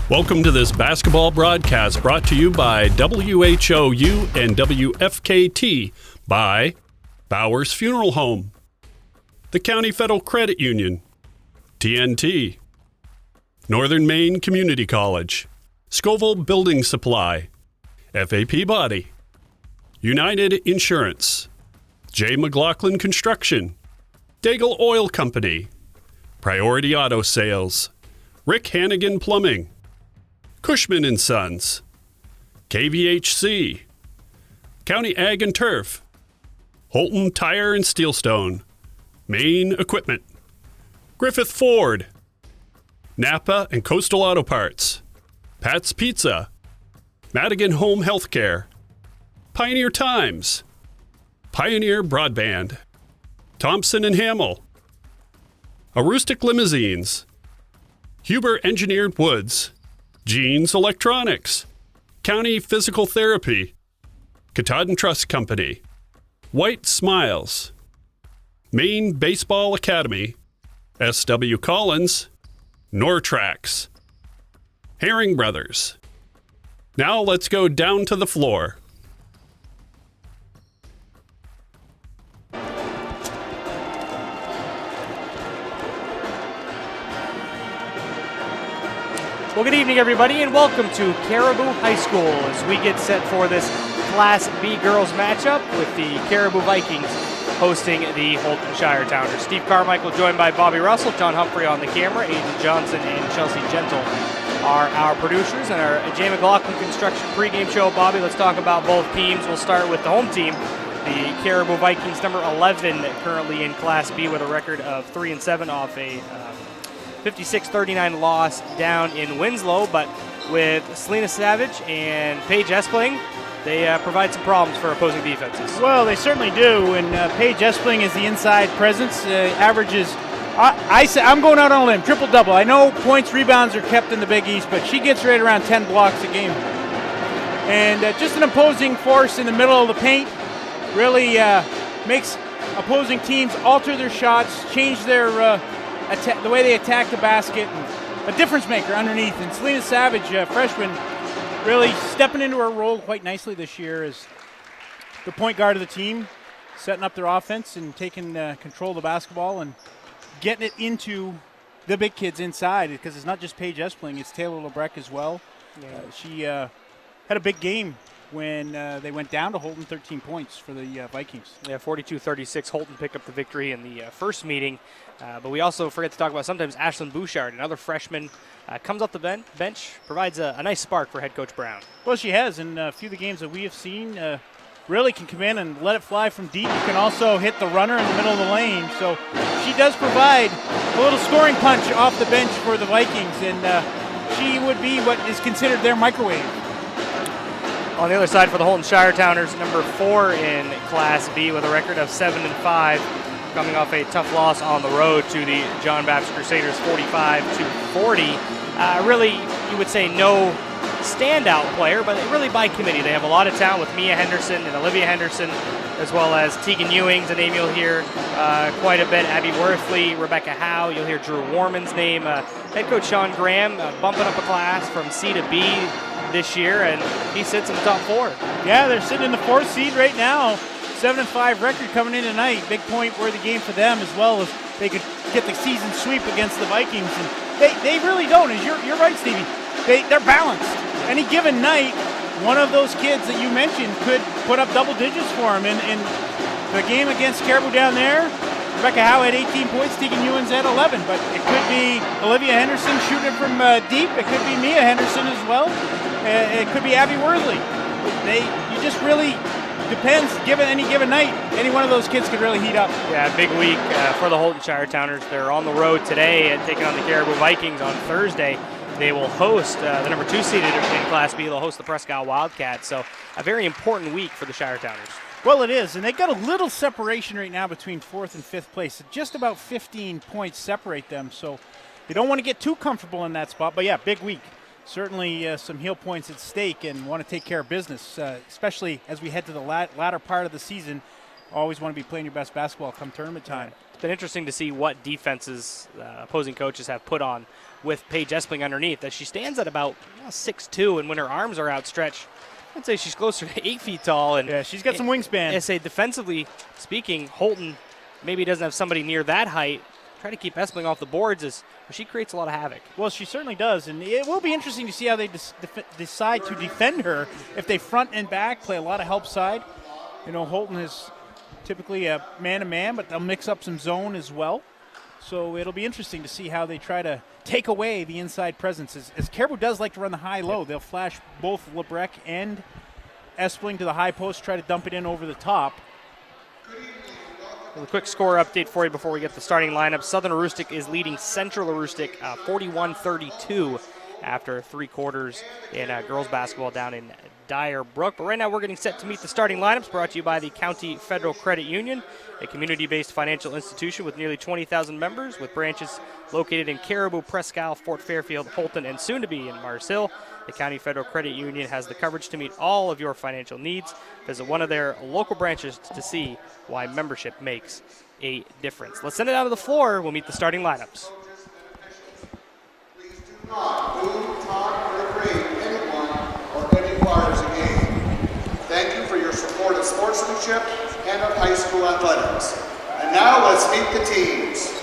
Welcome to this basketball broadcast brought to you by WHOU and WFKT by Bowers Funeral Home, the County Federal Credit Union, TNT, Northern Maine Community College, Scoville Building Supply, FAP Body, United Insurance, J. McLaughlin Construction, Daigle Oil Company, Priority Auto Sales, Rick Hannigan Plumbing, Cushman & Sons, KVHC, County Ag and Turf, Houlton Tire and Steelstone, Maine Equipment, Griffith Ford, Napa and Coastal Auto Parts, Pat's Pizza, Madigan Home Healthcare, Pioneer Times, Pioneer Broadband, Thompson and Hamill, Aroostook Limousines, Huber Engineered Woods, Jeans Electronics, County Physical Therapy, Katahdin Trust Company, White Smiles, Maine Baseball Academy, S.W. Collins, Nortrax, Herring Brothers. Now let's go down to the floor. Well, good evening, everybody, and welcome to Caribou High School as we get set for this Class B girls matchup with the Caribou Vikings hosting the Houlton Shire Towners. Steve Carmichael joined by Bobby Russell, John Humphrey on the camera, Aiden Johnson and Chelsea Gentle are our producers, and our J. McLaughlin Construction pregame show. Bobby, let's talk about both teams. We'll start with the home team, the Caribou Vikings, number 11, currently in Class B with a record of 3-7 off a 56-39 loss down in Winslow, but with Selena Savage and Paige Espling, they provide some problems for opposing defenses. Well, they certainly do, and Paige Espling is the inside presence, averages, I'm going out on a limb, triple-double. I know points, rebounds are kept in the Big East, but she gets right around 10 blocks a game. And just an opposing force in the middle of the paint, really makes opposing teams alter their shots, change their the way they attack the basket, and a difference maker underneath. And Selena Savage, freshman, really stepping into her role quite nicely this year as the point guard of the team, setting up their offense and taking control of the basketball and getting it into the big kids inside, because it's not just Paige Espling, it's Taylor LeBrecq as well. Yeah. She had a big game when they went down to Houlton, 13 points for the Vikings. Yeah, 42-36, Houlton picked up the victory in the first meeting. But we also forget to talk about sometimes Ashlyn Bouchard, another freshman, comes off the bench, provides a nice spark for head coach Brown. Well, she has, and a few of the games that we have seen really can come in and let it fly from deep. You can also hit the runner in the middle of the lane. So she does provide a little scoring punch off the bench for the Vikings, and she would be what is considered their microwave. On the other side for the Houlton Shire Towners, number 4 in Class B with a record of 7-5, coming off a tough loss on the road to the John Baptist Crusaders, 45-40. Really, you would say no standout player, but really by committee. They have a lot of talent with Mia Henderson and Olivia Henderson, as well as Tegan Ewings, a name you'll hear quite a bit, Abby Worthley, Rebecca Howe. You'll hear Drew Warman's name. Head coach Sean Graham bumping up a class from C to B this year, and he sits in the top 4. Yeah, they're sitting in the 4th seed right now. 7-5 record coming in tonight. Big point-worthy game for them, as well as they could get the season sweep against the Vikings. And they really don't. As you're right, Stevie. They're balanced. Any given night, one of those kids that you mentioned could put up double digits for them. In the game against Caribou down there, Rebecca Howe had 18 points, Tegan Ewins had 11. But it could be Olivia Henderson shooting from deep. It could be Mia Henderson as well. It could be Abby Worthley. You just really depends. Given any given night, any one of those kids could really heat up. Yeah, big week for the Houlton Shire Towners. They're on the road today and taking on the Caribou Vikings on Thursday. They will host the number 2 seeded in Class B. They'll host the Prescott Wildcats. So a very important week for the Shire Towners. Well, it is, and they've got a little separation right now between 4th and 5th place. Just about 15 points separate them, so they don't want to get too comfortable in that spot. But yeah, big week. Certainly some heel points at stake, and want to take care of business, especially as we head to the latter part of the season. Always want to be playing your best basketball come tournament time. been interesting to see what defenses opposing coaches have put on with Paige Espling underneath, as she stands at about 6'2", and when her arms are outstretched, I'd say she's closer to 8 feet tall. And yeah, she's got some wingspan. I say defensively speaking, Houlton maybe doesn't have somebody near that height. Try to keep Espling off the boards as she creates a lot of havoc. Well, she certainly does, and it will be interesting to see how they decide to defend her. If they front and back, play a lot of help side. You know, Houlton is typically a man-to-man, but they'll mix up some zone as well. So it'll be interesting to see how they try to take away the inside presence. As Caribou does like to run the high-low, they'll flash both Lebrec and Espling to the high post, try to dump it in over the top. A quick score update for you before we get the starting lineup. Southern Aroostook is leading Central Aroostook 41-32 after 3 quarters in girls basketball down in Dyer Brook. But right now we're getting set to meet the starting lineups, brought to you by the County Federal Credit Union, a community-based financial institution with nearly 20,000 members, with branches located in Caribou, Presque Isle, Fort Fairfield, Houlton, and soon to be in Mars Hill. The County Federal Credit Union has the coverage to meet all of your financial needs. Visit one of their local branches to see why membership makes a difference. Let's send it out to the floor. We'll meet the starting lineups. Please do not move, talk, or degrade anyone or any players again. Thank you for your support of sportsmanship and of high school athletics. And now let's meet the teams.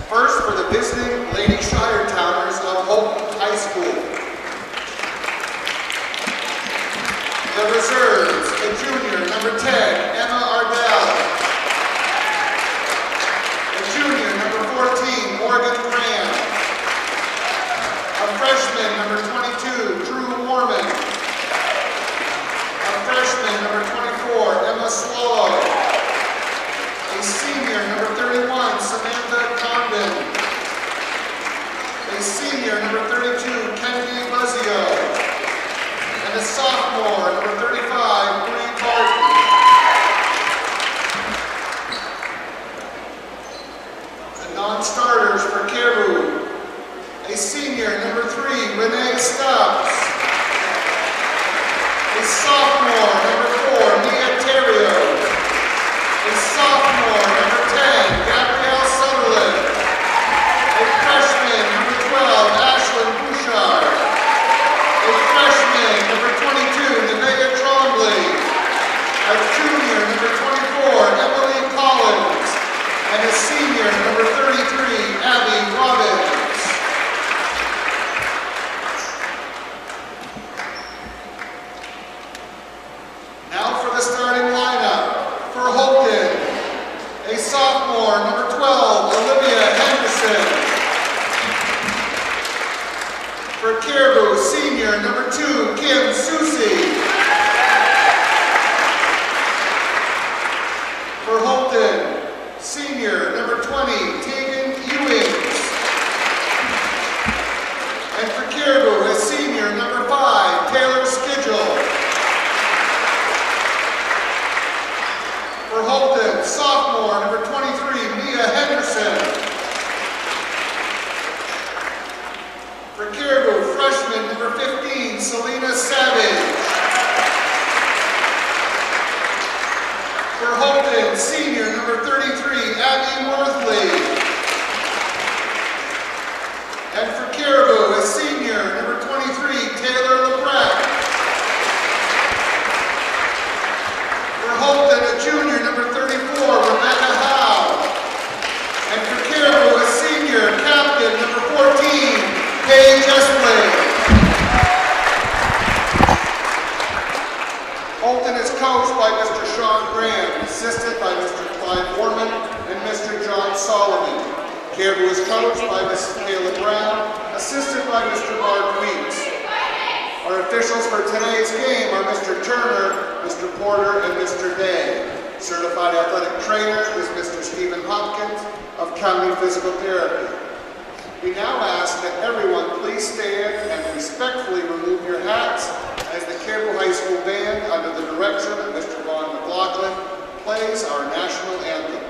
First, for the visiting Lady Shiretowners of Houlton High School. The reserves, a junior, number 10, Emma Ardell. A junior, number 14, Morgan Graham. A freshman, number 22, Drew Warman. A freshman, number 24, Emma Swallow. A senior, number 31, Samantha Condon. A senior, number 32, Kennedy Buzzio. And a sophomore, number 35, Bree Barton. The non-starters for Caribou. A senior, number 3, Renee Stubbs. A sophomore, number 4, Mia Terrio. A sophomore, number 10, Gabrielle Sutherland. A freshman, number 12, Ashlyn Bouchard. A freshman, number 22, Nevaeh Trombley. A junior, number 24, Emily Collins. And a senior, number 33, Abby Robbins. Now for the starting lineup. For Houlton, a sophomore, number 12, Olivia Henderson. For Caribou, senior, number 2, Kim Susi. For Houlton, senior, number 20, Tegan Ewings. And for Caribou, a senior, number 5, Taylor Schedule. For Houlton, sophomore, number 23, Mia Henderson. For Caribou, freshman, number 15, Selena Savage. For Houlton, senior, number 33, Abby Worthley. And for Caribou, a senior, number 23, Taylor Lebrec. For Houlton, a junior, number 34, Rebecca Howe. And for Caribou, a senior, captain, number 14, Paige Espling. Houlton is coached by Mr. Sean Graham, assisted by Mr. Clyde Foreman and Mr. John Solomon. Caribou is coached by Mrs. Kayla Brown, assisted by Mr. Mark Weeks. Our officials for today's game are Mr. Turner, Mr. Porter, and Mr. Day. Certified athletic trainer is Mr. Stephen Hopkins of County Physical Therapy. We now ask that everyone please stand and respectfully remove your hats as the Caribou High School Band, under the direction of Mr. Ron McLaughlin, plays our national anthem.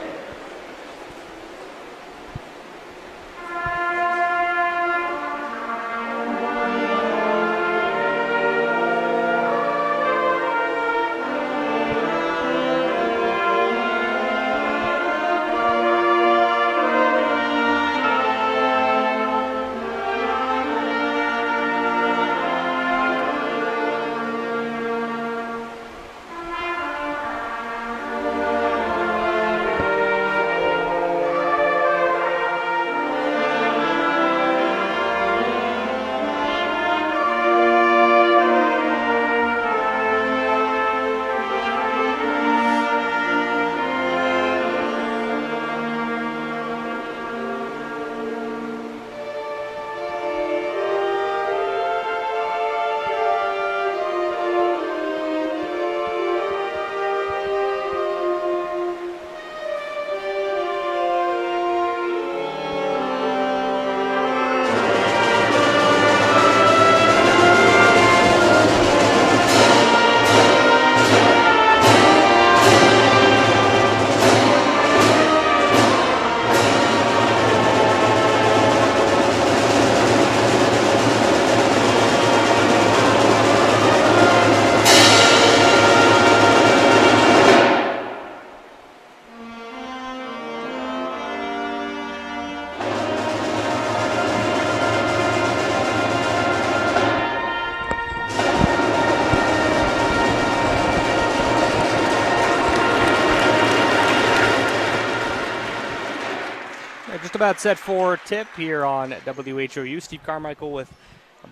about set for tip here on WHOU. Steve Carmichael with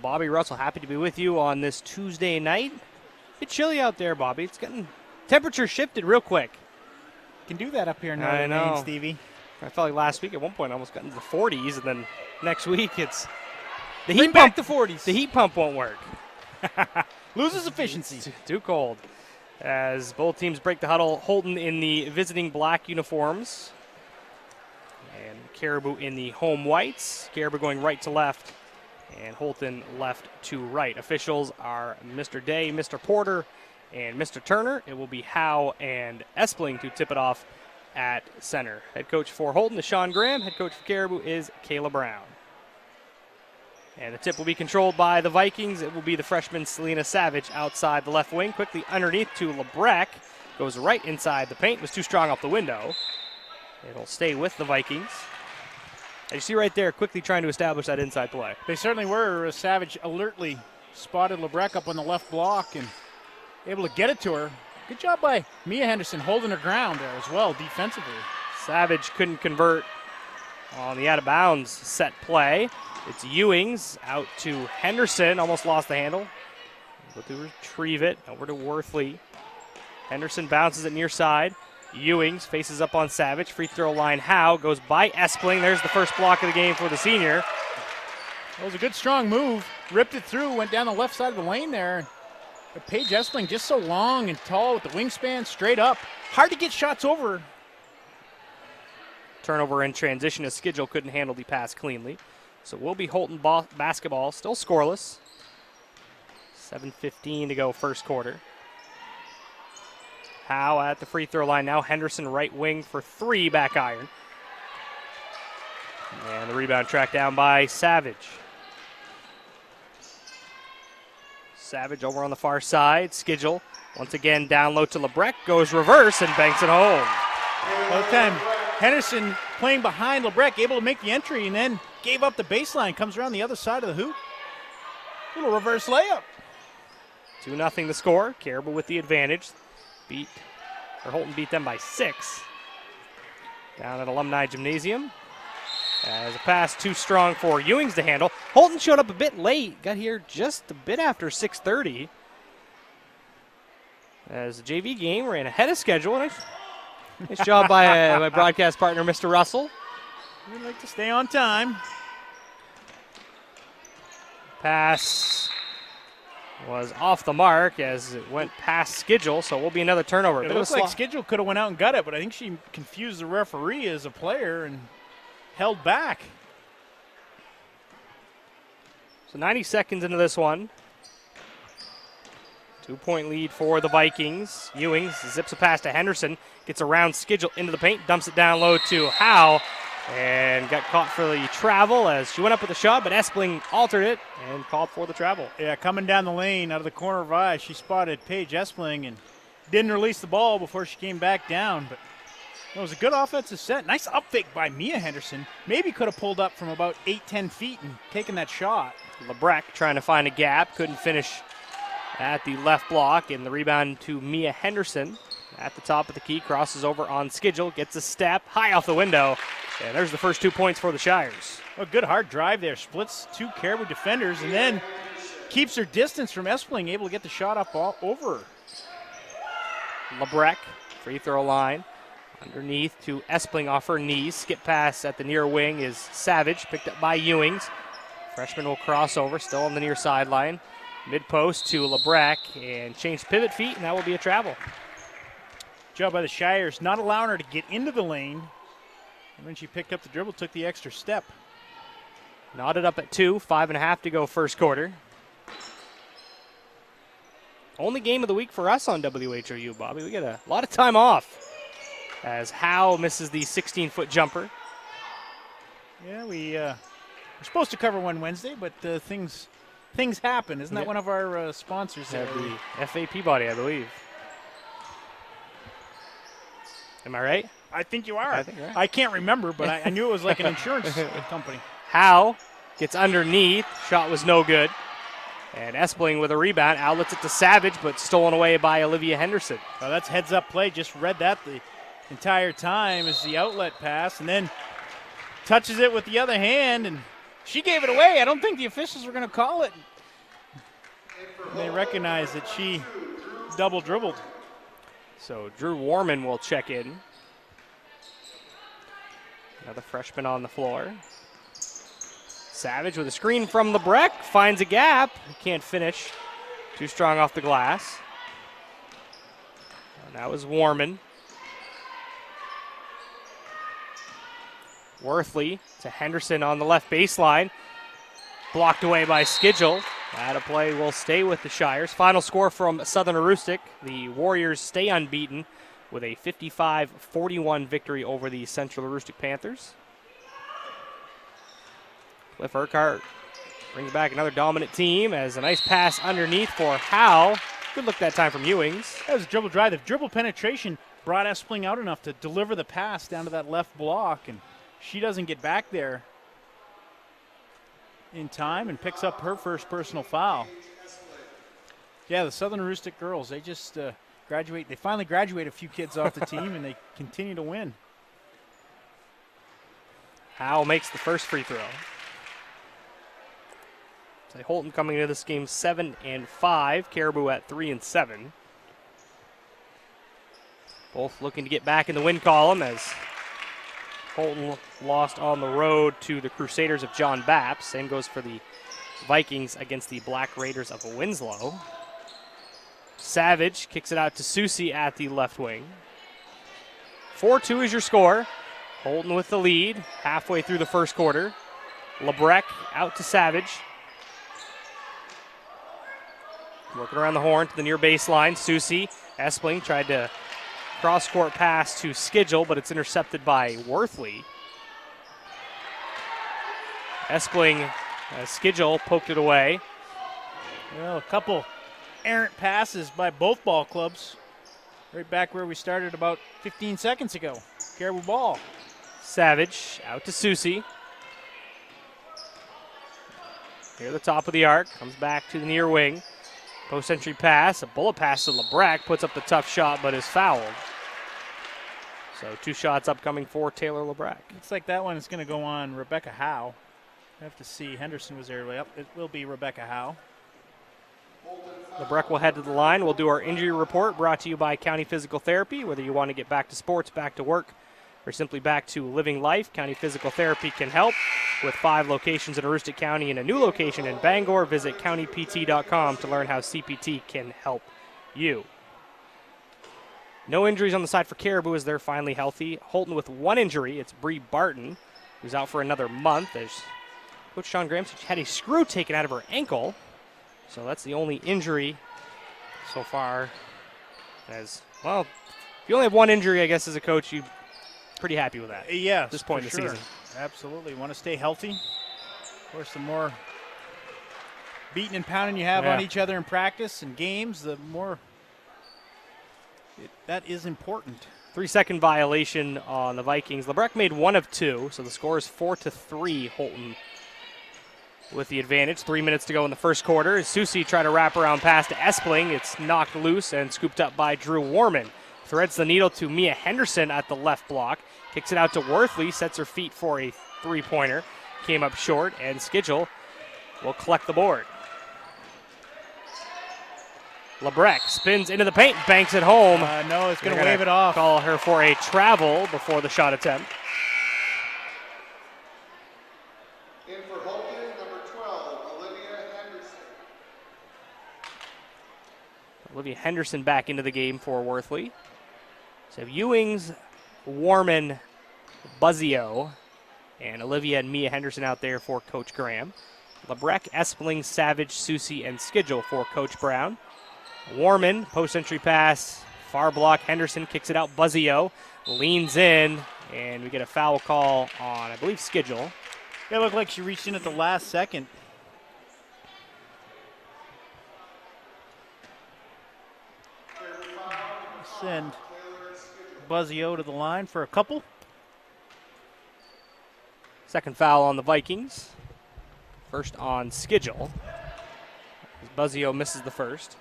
Bobby Russell. Happy to be with you on this Tuesday night. A bit chilly out there, Bobby. It's getting temperature shifted real quick. Can do that up here in I Northern know. Maine, Stevie. I felt like last week at one point I almost got into the 40s, and then next week it's the Bring heat back pump. the 40s. The heat pump won't work. Loses efficiency. It's too cold. As both teams break the huddle, Houlton in the visiting black uniforms and Caribou in the home whites. Caribou going right to left and Houlton left to right. Officials are Mr. Day, Mr. Porter, and Mr. Turner. It will be Howe and Espling to tip it off at center. Head coach for Houlton is Sean Graham. Head coach for Caribou is Kayla Brown. And the tip will be controlled by the Vikings. It will be the freshman Selena Savage outside the left wing. Quickly underneath to Lebrecq. Goes right inside the paint. Was too strong off the window. It'll stay with the Vikings. As you see right there, quickly trying to establish that inside play. They certainly were. Savage alertly spotted Lebrecq up on the left block and able to get it to her. Good job by Mia Henderson holding her ground there as well defensively. Savage couldn't convert on the out-of-bounds set play. It's Ewings out to Henderson. Almost lost the handle. Able to retrieve it. Over to Worthley. Henderson bounces it near side. Ewings faces up on Savage. Free throw line Howe. Goes by Espling. There's the first block of the game for the senior. That was a good strong move. Ripped it through. Went down the left side of the lane there. But Paige Espling just so long and tall with the wingspan straight up. Hard to get shots over. Turnover in transition as Schedule couldn't handle the pass cleanly. So we'll be Houlton basketball, still scoreless. 7:15 to go first quarter. Howe at the free throw line now. Henderson right wing for three, back iron. And the rebound tracked down by Savage. Savage over on the far side. Schedule once again down low to Lebrecq. Goes reverse and banks it home. All the time, Henderson playing behind Lebrecq, able to make the entry, and then gave up the baseline. Comes around the other side of the hoop. Little reverse layup. 2-0 the score. Caribou with the advantage. Houlton beat them by 6. Down at Alumni Gymnasium. As a pass too strong for Ewings to handle. Houlton showed up a bit late. Got here just a bit after 6:30. As the JV game ran ahead of schedule. Nice job by my broadcast partner, Mr. Russell. We like to stay on time. Pass was off the mark as it went past Schedule, so it will be another turnover. It looks like Schedule could have went out and got it, but I think she confused the referee as a player and held back. So 90 seconds into this one. 2-point lead for the Vikings. Ewings zips a pass to Henderson, gets around Schedule into the paint, dumps it down low to Howe, and got caught for the travel as she went up with the shot, but Espling altered it and called for the travel. Yeah, coming down the lane out of the corner of her eye, she spotted Paige Espling and didn't release the ball before she came back down. But it was a good offensive set. Nice up fake by Mia Henderson. Maybe could have pulled up from about 8-10 feet and taken that shot. Lebrecq trying to find a gap, couldn't finish at the left block, and the rebound to Mia Henderson at the top of the key, crosses over on Schedule, gets a step high off the window, and there's the first 2 points for the Shires. A good hard drive there, splits two Caribou defenders, and then keeps her distance from Espling, able to get the shot up all over her. Lebrecq, free throw line, underneath to Espling off her knees. Skip pass at the near wing is Savage, picked up by Ewings. Freshman will cross over, still on the near sideline. Mid-post to Lebrecq, and change pivot feet, and that will be a travel. Job by the Shires, not allowing her to get into the lane. And when she picked up the dribble, took the extra step. Knotted up at 2, 5.5 to go first quarter. Only game of the week for us on WHOU, Bobby. We get a lot of time off as Howe misses the 16-foot jumper. Yeah, we're supposed to cover one Wednesday, but things happen. Isn't that one of our sponsors? The FAP body, I believe. Am I right? I think you are. I think you're right. I can't remember, but I knew it was like an insurance company. Howe gets underneath. Shot was no good. And Espling with a rebound. Outlets it to Savage, but stolen away by Olivia Henderson. Well, that's heads-up play. Just read that the entire time as the outlet pass. And then touches it with the other hand, and she gave it away. I don't think the officials were going to call it. They recognize that she double dribbled. So Drew Warman will check in. Another freshman on the floor. Savage with a screen from LeBrec, finds a gap. Can't finish. Too strong off the glass. And that was Warman. Worthley to Henderson on the left baseline. Blocked away by Skidgel. That play will stay with the Shires. Final score from Southern Aroostook. The Warriors stay unbeaten with a 55-41 victory over the Central Aroostook Panthers. Cliff Urquhart brings back another dominant team as a nice pass underneath for Howe. Good look that time from Ewings. That was a dribble drive. The dribble penetration brought Espling out enough to deliver the pass down to that left block, and she doesn't get back there in time and picks up her first personal foul. Yeah, the Southern Aroostook girls, they just graduate. They finally graduate a few kids off the team, and they continue to win. Howe makes the first free throw. So Houlton coming into this game 7-5. Caribou at 3-7. Both looking to get back in the win column as Houlton lost on the road to the Crusaders of John Bapp. Same goes for the Vikings against the Black Raiders of Winslow. Savage kicks it out to Susie at the left wing. 4-2 is your score. Houlton with the lead halfway through the first quarter. LeBrec out to Savage. Working around the horn to the near baseline. Susie Espling tried to cross-court pass to Skidgel, but it's intercepted by Worthley. Espling, Skidgel poked it away. Well, a couple errant passes by both ball clubs. Right back where we started about 15 seconds ago. Caribou ball. Savage out to Susie. Near the top of the arc. Comes back to the near wing. Post-entry pass. A bullet pass to LeBrec. Puts up the tough shot, but is fouled. So 2 shots upcoming for Taylor LeBrec. Looks like that one is going to go on Rebecca Howe. I have to see. Henderson was there. Yep, it will be Rebecca Howe. LeBrec will head to the line. We'll do our injury report brought to you by County Physical Therapy. Whether you want to get back to sports, back to work, or simply back to living life, County Physical Therapy can help. With 5 locations in Aroostook County and a new location in Bangor, visit countypt.com to learn how CPT can help you. No injuries on the side for Caribou as they're finally healthy. Houlton with 1 injury. It's Bree Barton, who's out for another month. As Coach Sean Graham had a screw taken out of her ankle. So that's the only injury so far. As well, if you only have 1 injury, I guess, as a coach, you're pretty happy with that. Yeah, at this point in the season. Absolutely. Want to stay healthy. Of course, the more beating and pounding you have on each other in practice and games, the more that is important. 3-second violation on the Vikings. LeBrec made 1 of 2, so the score is 4-3 Houlton with the advantage. 3 minutes to go in the first quarter. As Susie tried to wrap around pass to Espling. It's knocked loose and scooped up by Drew Warman. Threads the needle to Mia Henderson at the left block. Kicks it out to Worthley. Sets her feet for a 3-pointer. Came up short, and Skidgel will collect the board. LeBrec spins into the paint, banks it home. No, it's going to wave it off. Call her for a travel before the shot attempt. In for Houlton, number 12, Olivia Henderson. Olivia Henderson back into the game for Worthley. So Ewings, Warman, Buzzio, and Olivia and Mia Henderson out there for Coach Graham. LeBrec, Espling, Savage, Susie, and Skidgel for Coach Brown. Warman, post-entry pass, far block. Henderson kicks it out. Buzzio leans in, and we get a foul call on, I believe, Skidgel. It looked like she reached in at the last second. Send Buzzio to the line for a couple. Second foul on the Vikings. First on Skidgel. Buzzio misses the first.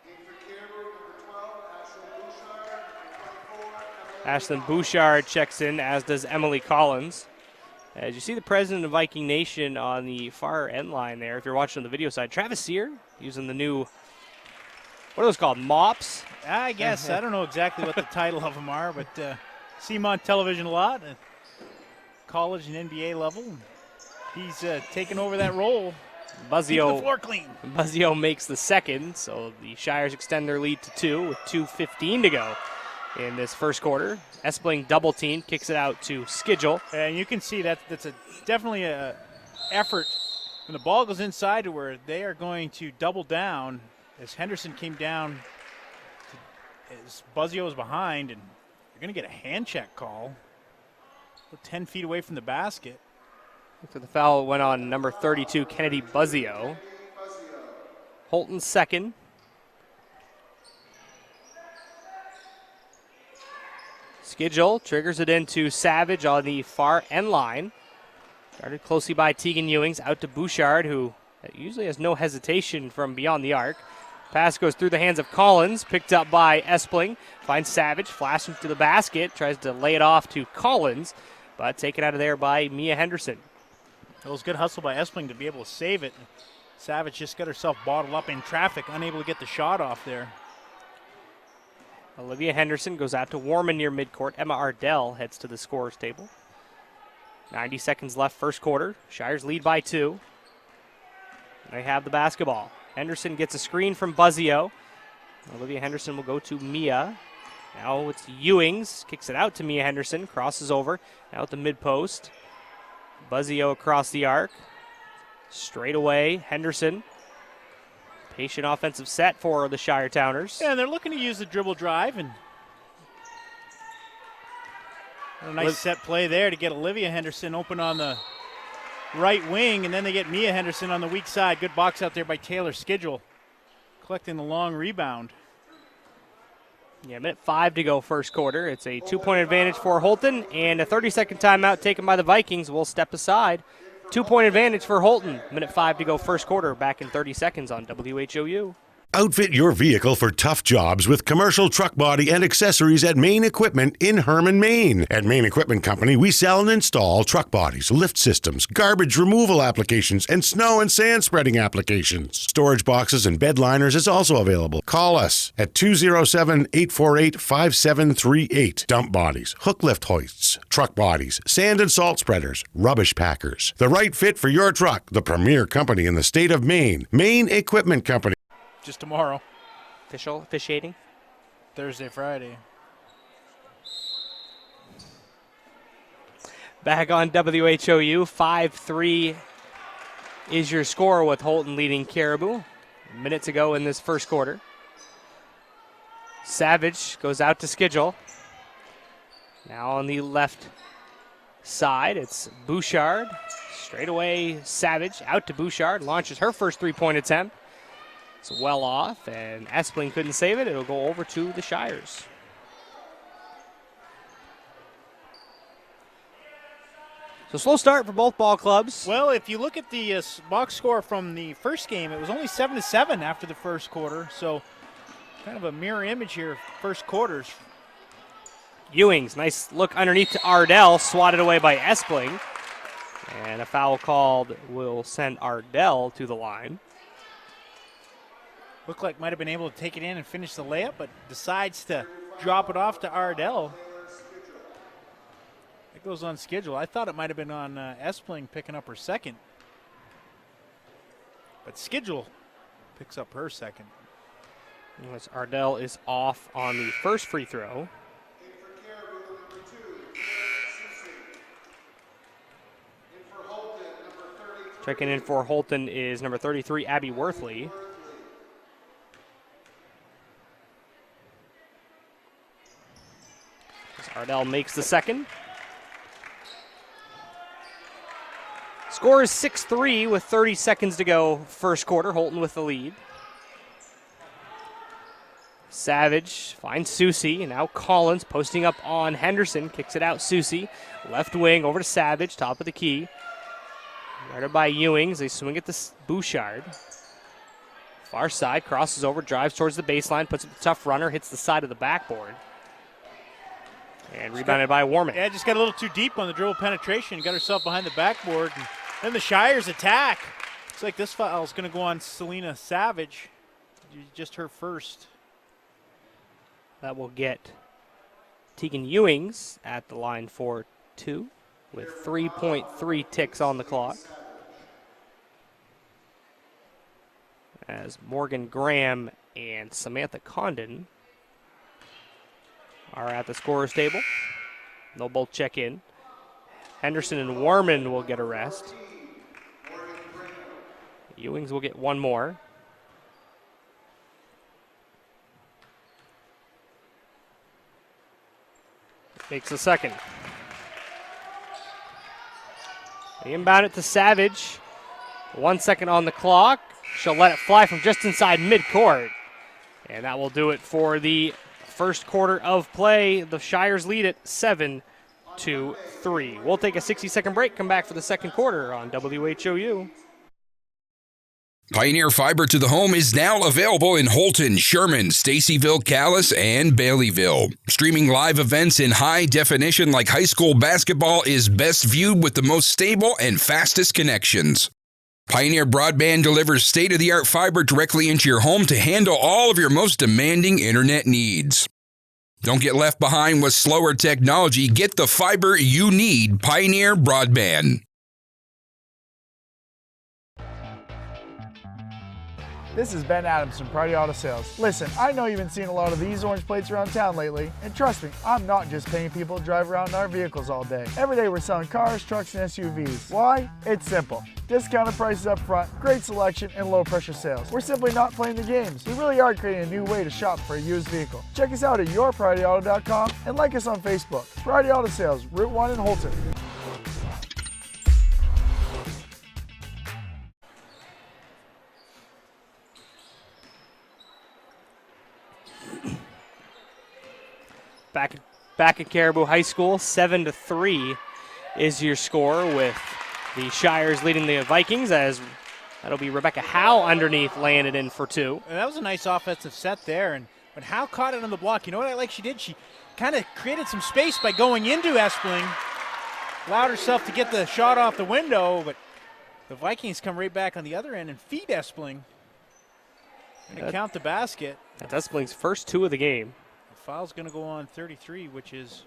In for Caribou, number 12, Ashley Bouchard, and 24, Ashlyn Bouchard checks in, as does Emily Collins. As you see the president of Viking Nation on the far end line there, if you're watching on the video side, Travis Sear using the new, what are those called, mops? I guess. I don't know exactly what the title of them are, but see him on television a lot at college and NBA level. He's taken over that role. Buzzio, keep the floor clean. Buzzio makes the second, so the Shires extend their lead to 2 with 2:15 to go in this first quarter. Espling double team, kicks it out to Skidgel. And you can see that's definitely a effort when the ball goes inside to where they are going to double down as Henderson came down as Buzzio was behind, and you're going to get a hand check call 10 feet away from the basket. So the foul went on number 32, Kennedy Buzzio. Houlton second. Skidgel triggers it into Savage on the far end line. Guarded closely by Tegan Ewings, out to Bouchard, who usually has no hesitation from beyond the arc. Pass goes through the hands of Collins, picked up by Espling. Finds Savage, flashing to the basket, tries to lay it off to Collins, but taken out of there by Mia Henderson. It was good hustle by Espling to be able to save it. Savage just got herself bottled up in traffic, unable to get the shot off there. Olivia Henderson goes out to Warman near midcourt. Emma Ardell heads to the scorer's table. 90 seconds left first quarter. Shires lead by 2. They have the basketball. Henderson gets a screen from Buzzio. Olivia Henderson will go to Mia. Now it's Ewings. Kicks it out to Mia Henderson. Crosses over. Now at the mid-post. Buzzio across the arc. Straight away, Henderson. Patient offensive set for the Shire Towners. Yeah, and they're looking to use the dribble drive, and a nice set play there to get Olivia Henderson open on the right wing, and then they get Mia Henderson on the weak side. Good box out there by Taylor Skidgel, collecting the long rebound. Yeah, minute 5 to go first quarter. It's a 2-point advantage for Houlton, and a 30-second timeout taken by the Vikings will step aside. 2-point advantage for Houlton. Minute 5 to go first quarter. Back in 30 seconds on WHOU. Outfit your vehicle for tough jobs with commercial truck body and accessories at Main Equipment in Herman, Maine. At Main Equipment Company, we sell and install truck bodies, lift systems, garbage removal applications, and snow and sand spreading applications. Storage boxes and bed liners is also available. Call us at 207-848-5738. Dump bodies, hook lift hoists, truck bodies, sand and salt spreaders, rubbish packers. The right fit for your truck. The premier company in the state of Maine. Main Equipment Company. Just tomorrow. Officiating? Thursday, Friday. Back on WHOU, 5-3 is your score with Houlton leading Caribou. Minutes ago in this first quarter. Savage goes out to Skidgel. Now on the left side, it's Bouchard. Straight away, Savage out to Bouchard. Launches her first 3-point attempt. It's well off, and Espling couldn't save it. It'll go over to the Shires. So slow start for both ball clubs. Well, if you look at the box score from the first game, it was only 7-7 after the first quarter. So kind of a mirror image here, first quarters. Ewings, nice look underneath to Ardell, swatted away by Espling. And a foul called will send Ardell to the line. Looked like might have been able to take it in and finish the layup, but decides to drop it off to Ardell. It goes on Skidgel. I thought it might have been on Espling picking up her second. But Skidgel picks up her second. As Ardell is off on the first free throw. Checking in for Houlton is number 33, Abby Worthley. Ardell makes the second. Score is 6-3 with 30 seconds to go first quarter. Houlton with the lead. Savage finds Susie, and now Collins posting up on Henderson. Kicks it out, Susie. Left wing over to Savage, top of the key. Guarded by Ewings. They swing it to Bouchard. Far side, crosses over, drives towards the baseline, puts up a tough runner, hits the side of the backboard. And rebounded by Warman. Yeah, just got a little too deep on the dribble penetration. Got herself behind the backboard. And then the Shires attack. Looks like this foul is going to go on Selena Savage. Just her first. That will get Tegan Ewings at the line for 2 with 3.3 ticks on the clock. As Morgan Graham and Samantha Condon are at the scorer's table. They'll both check in. Henderson and Warman will get a rest. Ewings will get one more. Makes the second. They inbound it to Savage. 1 second on the clock. She'll let it fly from just inside midcourt. And that will do it for the first quarter of play. The Shires lead it 7-3. We'll take a 60-second break, come back for the second quarter on WHOU. Pioneer Fiber to the Home is now available in Houlton, Sherman, Stacyville, Calais, and Baileyville. Streaming live events in high definition like high school basketball is best viewed with the most stable and fastest connections. Pioneer Broadband delivers state-of-the-art fiber directly into your home to handle all of your most demanding internet needs. Don't get left behind with slower technology. Get the fiber you need. Pioneer Broadband. This is Ben Adams from Priority Auto Sales. Listen, I know you've been seeing a lot of these orange plates around town lately, and trust me, I'm not just paying people to drive around in our vehicles all day. Every day we're selling cars, trucks, and SUVs. Why? It's simple. Discounted prices up front, great selection, and low pressure sales. We're simply not playing the games. We really are creating a new way to shop for a used vehicle. Check us out at yourpriorityauto.com and like us on Facebook. Priority Auto Sales, Route 1 in Houlton. Back at Caribou High School, 7-3 is your score, with the Shires leading the Vikings, as that'll be Rebecca Howe underneath laying it in for 2. And that was a nice offensive set there. And when Howe caught it on the block, you know what I like she did? She kind of created some space by going into Espling, allowed herself to get the shot off the window, but the Vikings come right back on the other end and feed Espling and count the basket. That's Espling's first 2 of the game. Foul's going to go on 33, which is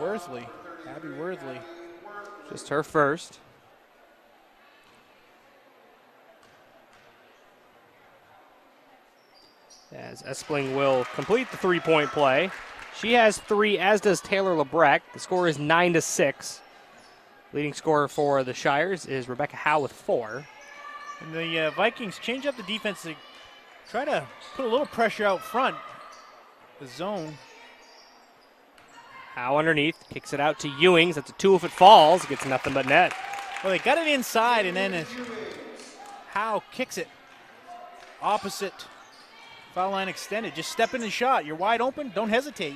Worthley, Abby Worthley. Just her first. As Espling will complete the 3-point play. She has 3, as does Taylor Lebrecht. The score is 9-6. Leading scorer for the Shires is Rebecca Howe with 4. And the Vikings change up the defense to try to put a little pressure out front. The zone. Howe underneath, kicks it out to Ewings. That's a 2 if it falls. Gets nothing but net. Well, they got it inside, and then as Howe kicks it opposite foul line extended. Just step in and shot. You're wide open. Don't hesitate.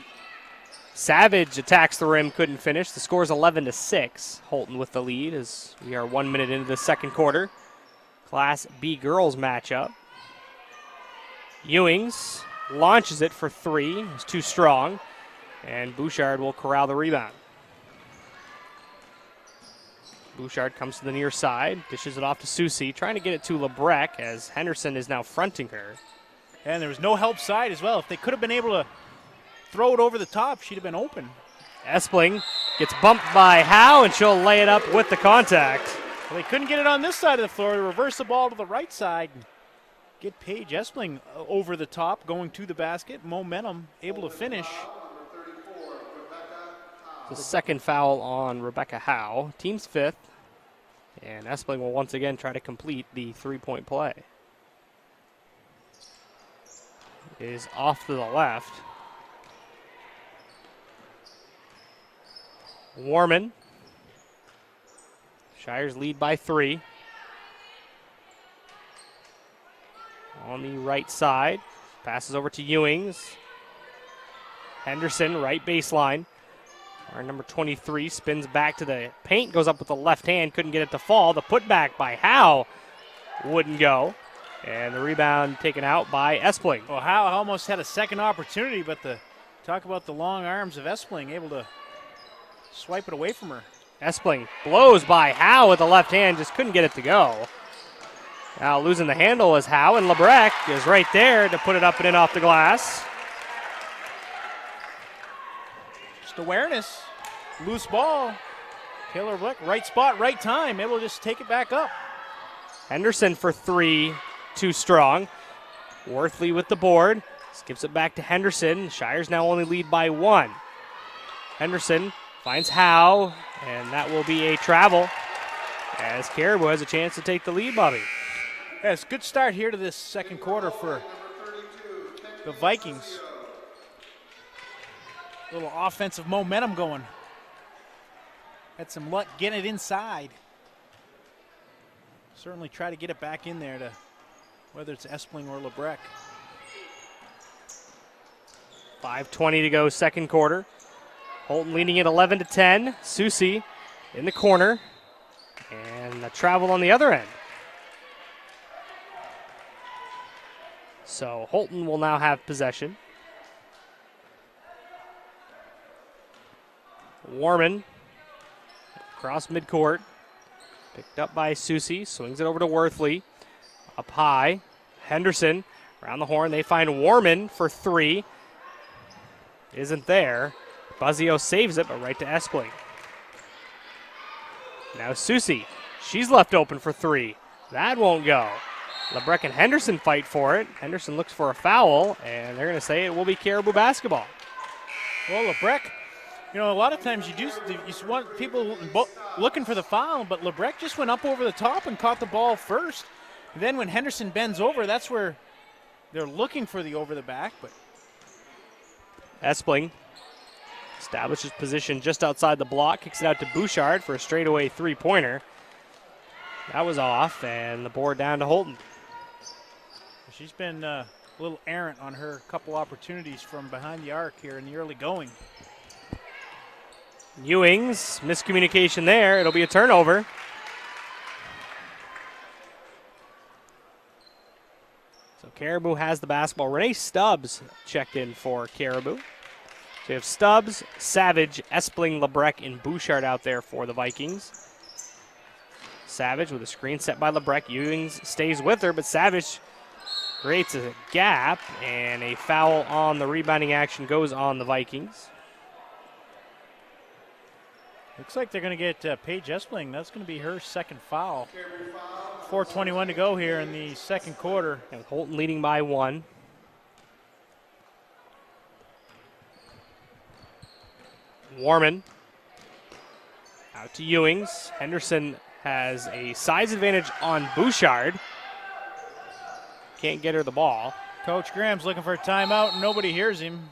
Savage attacks the rim, couldn't finish. The score is 11-6. Houlton with the lead as we are 1 minute into the second quarter. Class B girls matchup. Ewings launches it for 3. It's too strong. And Bouchard will corral the rebound. Bouchard comes to the near side, dishes it off to Susie, trying to get it to Lebrecht as Henderson is now fronting her. And there was no help side as well. If they could have been able to throw it over the top, she'd have been open. Espling gets bumped by Howe, and she'll lay it up with the contact. Well, they couldn't get it on this side of the floor. They reverse the ball to the right side. Get Paige Espling over the top, going to the basket. Momentum, able to finish. The second foul on Rebecca Howe. Team's 5th. And Espling will once again try to complete the 3-point play. It is off to the left. Warman. Shires lead by 3. On the right side, passes over to Ewings. Henderson, right baseline. Our number 23 spins back to the paint, goes up with the left hand, couldn't get it to fall. The putback by Howe wouldn't go. And the rebound taken out by Espling. Well, Howe almost had a second opportunity, but the Talk about the long arms of Espling, able to swipe it away from her. Espling blows by Howe with the left hand, just couldn't get it to go. Now losing the handle is Howe, and Lebrec is right there to put it up and in off the glass. Just awareness. Loose ball. Taylor Lebrec, right spot, right time. Able to just take it back up. Henderson for three, too strong. Worthley with the board. Skips it back to Henderson. Shires now only lead by one. Henderson finds Howe, and that will be a travel as Caribou has a chance to take the lead, Bobby. Yeah, it's a good start here to this second quarter for the Vikings. A little offensive momentum going. Had some luck getting it inside. Certainly try to get it back in there to whether it's Espling or Lebrec. 5:20 to go, second quarter. Houlton leading at 11-10. Susie in the corner, and a travel on the other end. So Houlton will now have possession. Warman across midcourt, picked up by Susie, swings it over to Worthley. Up high, Henderson around the horn. They find Warman for three. Isn't there. Buzzio saves it, but right to Espling. Now Susie, she's left open for three. That won't go. Lebrec and Henderson fight for it. Henderson looks for a foul, and they're going to say it will be Caribou basketball. Well, Lebrec, you know, a lot of times you want people looking for the foul, but Lebrec just went up over the top and caught the ball first. And then when Henderson bends over, that's where they're looking for the over the back. But Espling establishes position just outside the block, kicks it out to Bouchard for a straightaway three-pointer. That was off, and the board down to Houlton. She's been a little errant on her couple opportunities from behind the arc here in the early going. Ewings, miscommunication there. It'll be a turnover. So Caribou has the basketball. Renee Stubbs checked in for Caribou. So we have Stubbs, Savage, Espling, Lebrec, and Bouchard out there for the Vikings. Savage with a screen set by Lebrec. Ewings stays with her, but Savage creates a gap, and a foul on the rebounding action goes on the Vikings. Looks like they're going to get Paige Espling. That's going to be her second foul. 4:21 to go here in the second quarter. And with Houlton leading by one. Warman out to Ewings. Henderson has a size advantage on Bouchard. Can't get her the ball. Coach Graham's looking for a timeout, and nobody hears him.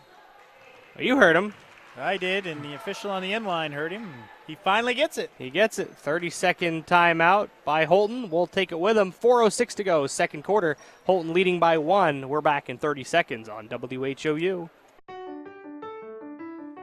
Well, you heard him. I did, and the official on the end line heard him. He finally gets it. He gets it. 30-second timeout by Houlton. We'll take it with him. 4:06 to go, second quarter. Houlton leading by one. We're back in 30 seconds on WHOU.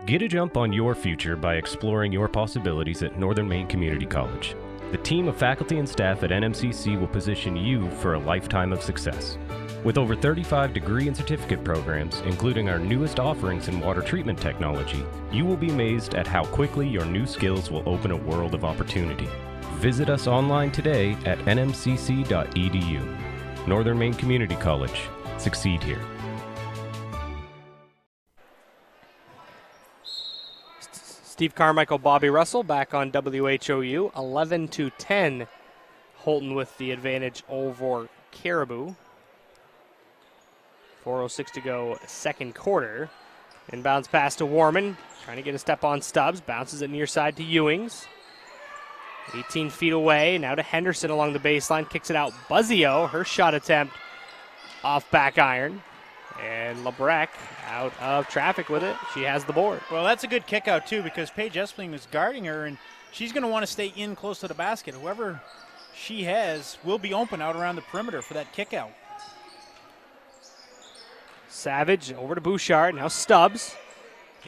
Get a jump on your future by exploring your possibilities at Northern Maine Community College. The team of faculty and staff at NMCC will position you for a lifetime of success. With over 35 degree and certificate programs, including our newest offerings in water treatment technology, you will be amazed at how quickly your new skills will open a world of opportunity. Visit us online today at nmcc.edu. Northern Maine Community College. Succeed here. Steve Carmichael, Bobby Russell back on WHOU. 11-10. Houlton with the advantage over Caribou. 4:06 to go, second quarter. Inbounds pass to Warman. Trying to get a step on Stubbs. Bounces it near side to Ewings. 18 feet away. Now to Henderson along the baseline. Kicks it out. Buzzio, her shot attempt off back iron. And Lebrec out of traffic with it. She has the board. Well, that's a good kick out, too, because Paige Espling was guarding her, and she's going to want to stay in close to the basket. Whoever she has will be open out around the perimeter for that kick out. Savage over to Bouchard. Now Stubbs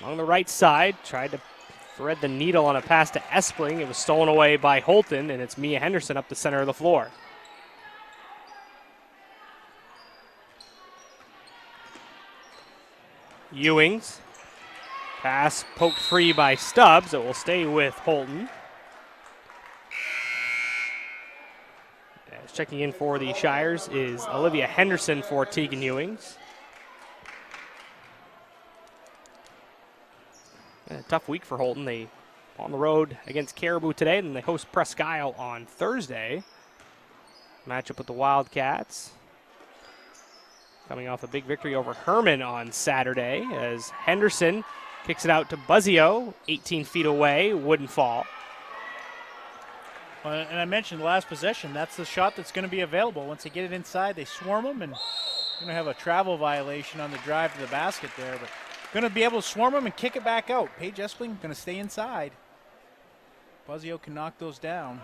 along the right side. Tried to thread the needle on a pass to Espling. It was stolen away by Houlton, and it's Mia Henderson up the center of the floor. Ewings Pass poked free by Stubbs. It will stay with Houlton. As checking in for the Shires is Olivia Henderson for Tegan Ewings. A tough week for Houlton. They on the road against Caribou today, and they host Presque Isle on Thursday. Matchup with the Wildcats. Coming off a big victory over Herman on Saturday as Henderson kicks it out to Buzzio, 18 feet away, wouldn't fall. Well, and I mentioned last possession, that's the shot that's going to be available. Once they get it inside, they swarm them, and going to have a travel violation on the drive to the basket there, but going to be able to swarm them and kick it back out. Paige Espling going to stay inside. Buzzio can knock those down.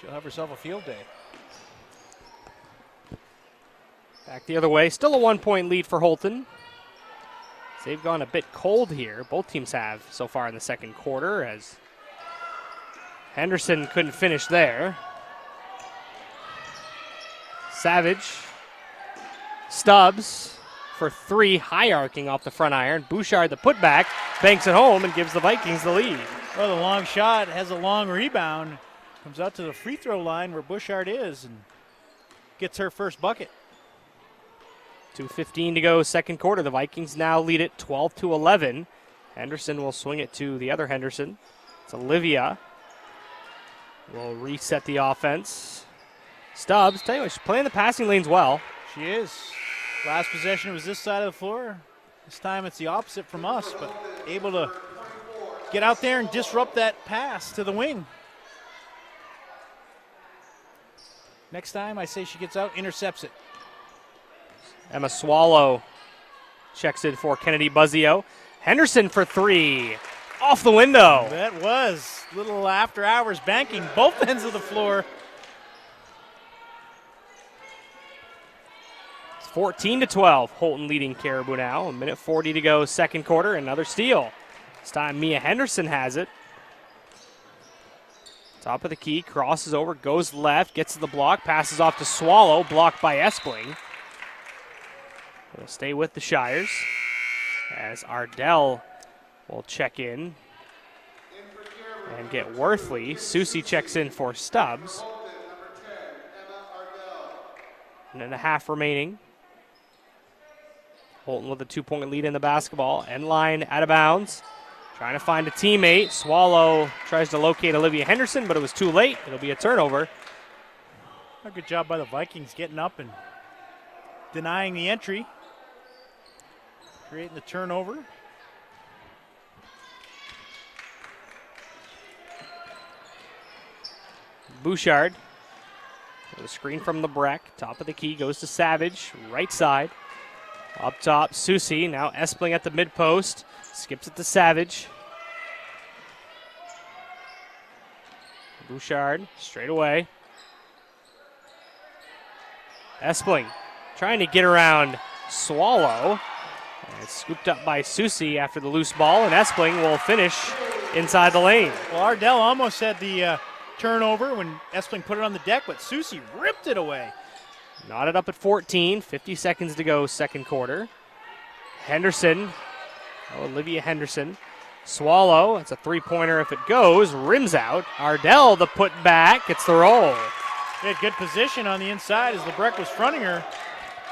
She'll have herself a field day. Back the other way, still a 1-point lead for Houlton. They've gone a bit cold here. Both teams have so far in the second quarter as Henderson couldn't finish there. Savage. Stubbs for three, high arcing off the front iron. Bouchard, the putback, banks it home and gives the Vikings the lead. Well, the long shot has a long rebound. Comes out to the free throw line where Bouchard is and gets her first bucket. 2:15 to go, second quarter. The Vikings now lead it 12-11. Henderson will swing it to the other Henderson. It's Olivia. Will reset the offense. Stubbs, tell you what, she's playing the passing lanes well. She is. Last possession was this side of the floor. This time it's the opposite from us, but able to get out there and disrupt that pass to the wing. Next time I say she gets out, intercepts it. Emma Swallow checks in for Kennedy Buzzio. Henderson for three. Off the window. That was a little after hours banking both ends of the floor. It's 14-12. Houlton leading Caribou now. 1:40 to go, second quarter. Another steal. This time Mia Henderson has it. Top of the key, crosses over, goes left, gets to the block, passes off to Swallow, blocked by Espling. We'll stay with the Shires as Ardell will check in and get Worthley. Susie checks in for Stubbs. 1.5 remaining. Houlton with a 2-point lead in the basketball. End line out of bounds. Trying to find a teammate. Swallow tries to locate Olivia Henderson, but it was too late. It'll be a turnover. A good job by the Vikings getting up and denying the entry. Creating the turnover. Bouchard with a screen from LeBrec. Top of the key goes to Savage, right side. Up top, Susie. Now Espling at the mid post. Skips it to Savage. Bouchard straight away. Espling trying to get around Swallow. And it's scooped up by Susie after the loose ball, and Espling will finish inside the lane. Well, Ardell almost had the turnover when Espling put it on the deck, but Susie ripped it away. Knotted up at 14, 50 seconds to go, second quarter. Henderson, Olivia Henderson. Swallow, it's a three-pointer if it goes, rims out. Ardell, the put back, gets the roll. They had good position on the inside as LeBrec was fronting her.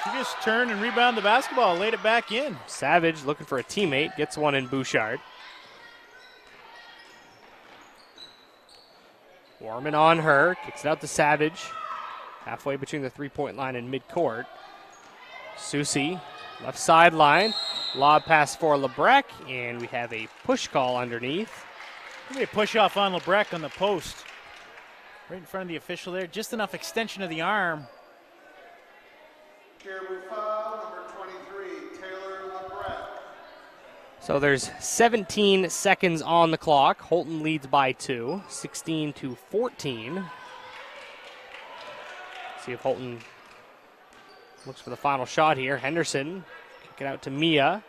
She just turned and rebounded the basketball, laid it back in. Savage looking for a teammate, gets one in Bouchard. Warman on her, kicks it out to Savage. Halfway between the three-point line and midcourt. Susie, left sideline. Lob pass for LeBrec, and we have a push call underneath. Maybe a push off on LeBrec on the post. Right in front of the official there. Just enough extension of the arm. Caribou foul, number 23, Taylor LeBrec. So there's 17 seconds on the clock. Houlton leads by 2, 16-14. See if Houlton looks for the final shot here. Henderson, kick it out to Mia.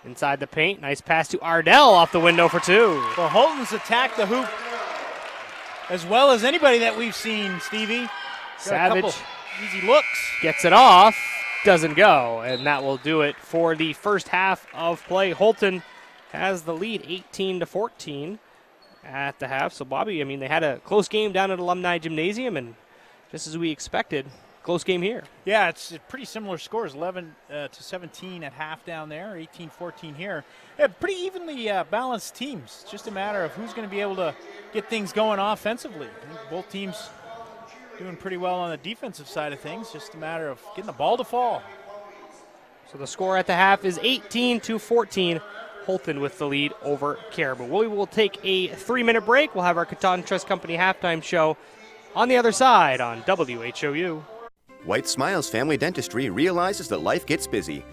Inside the paint, nice pass to Ardell off the window for 2. Well, Houlton's attacked the hoop as well as anybody that we've seen, Stevie. Savage easy looks. Gets it off, doesn't go, and that will do it for the first half of play. Houlton has the lead 18-14 at the half. So, Bobby, I mean, they had a close game down at Alumni Gymnasium, and just as we expected, close game here. Yeah, it's a pretty similar scores, 11-17 at half down there, 18-14 here. Yeah, pretty evenly balanced teams. It's just a matter of who's going to be able to get things going offensively. I think both teams doing pretty well on the defensive side of things. Just a matter of getting the ball to fall. So the score at the half is 18-14. Houlton with the lead over Caribou. We will take a 3-minute break. We'll have our Cotton Trust Company halftime show on the other side on WHOU. White Smiles Family Dentistry realizes that life gets busy.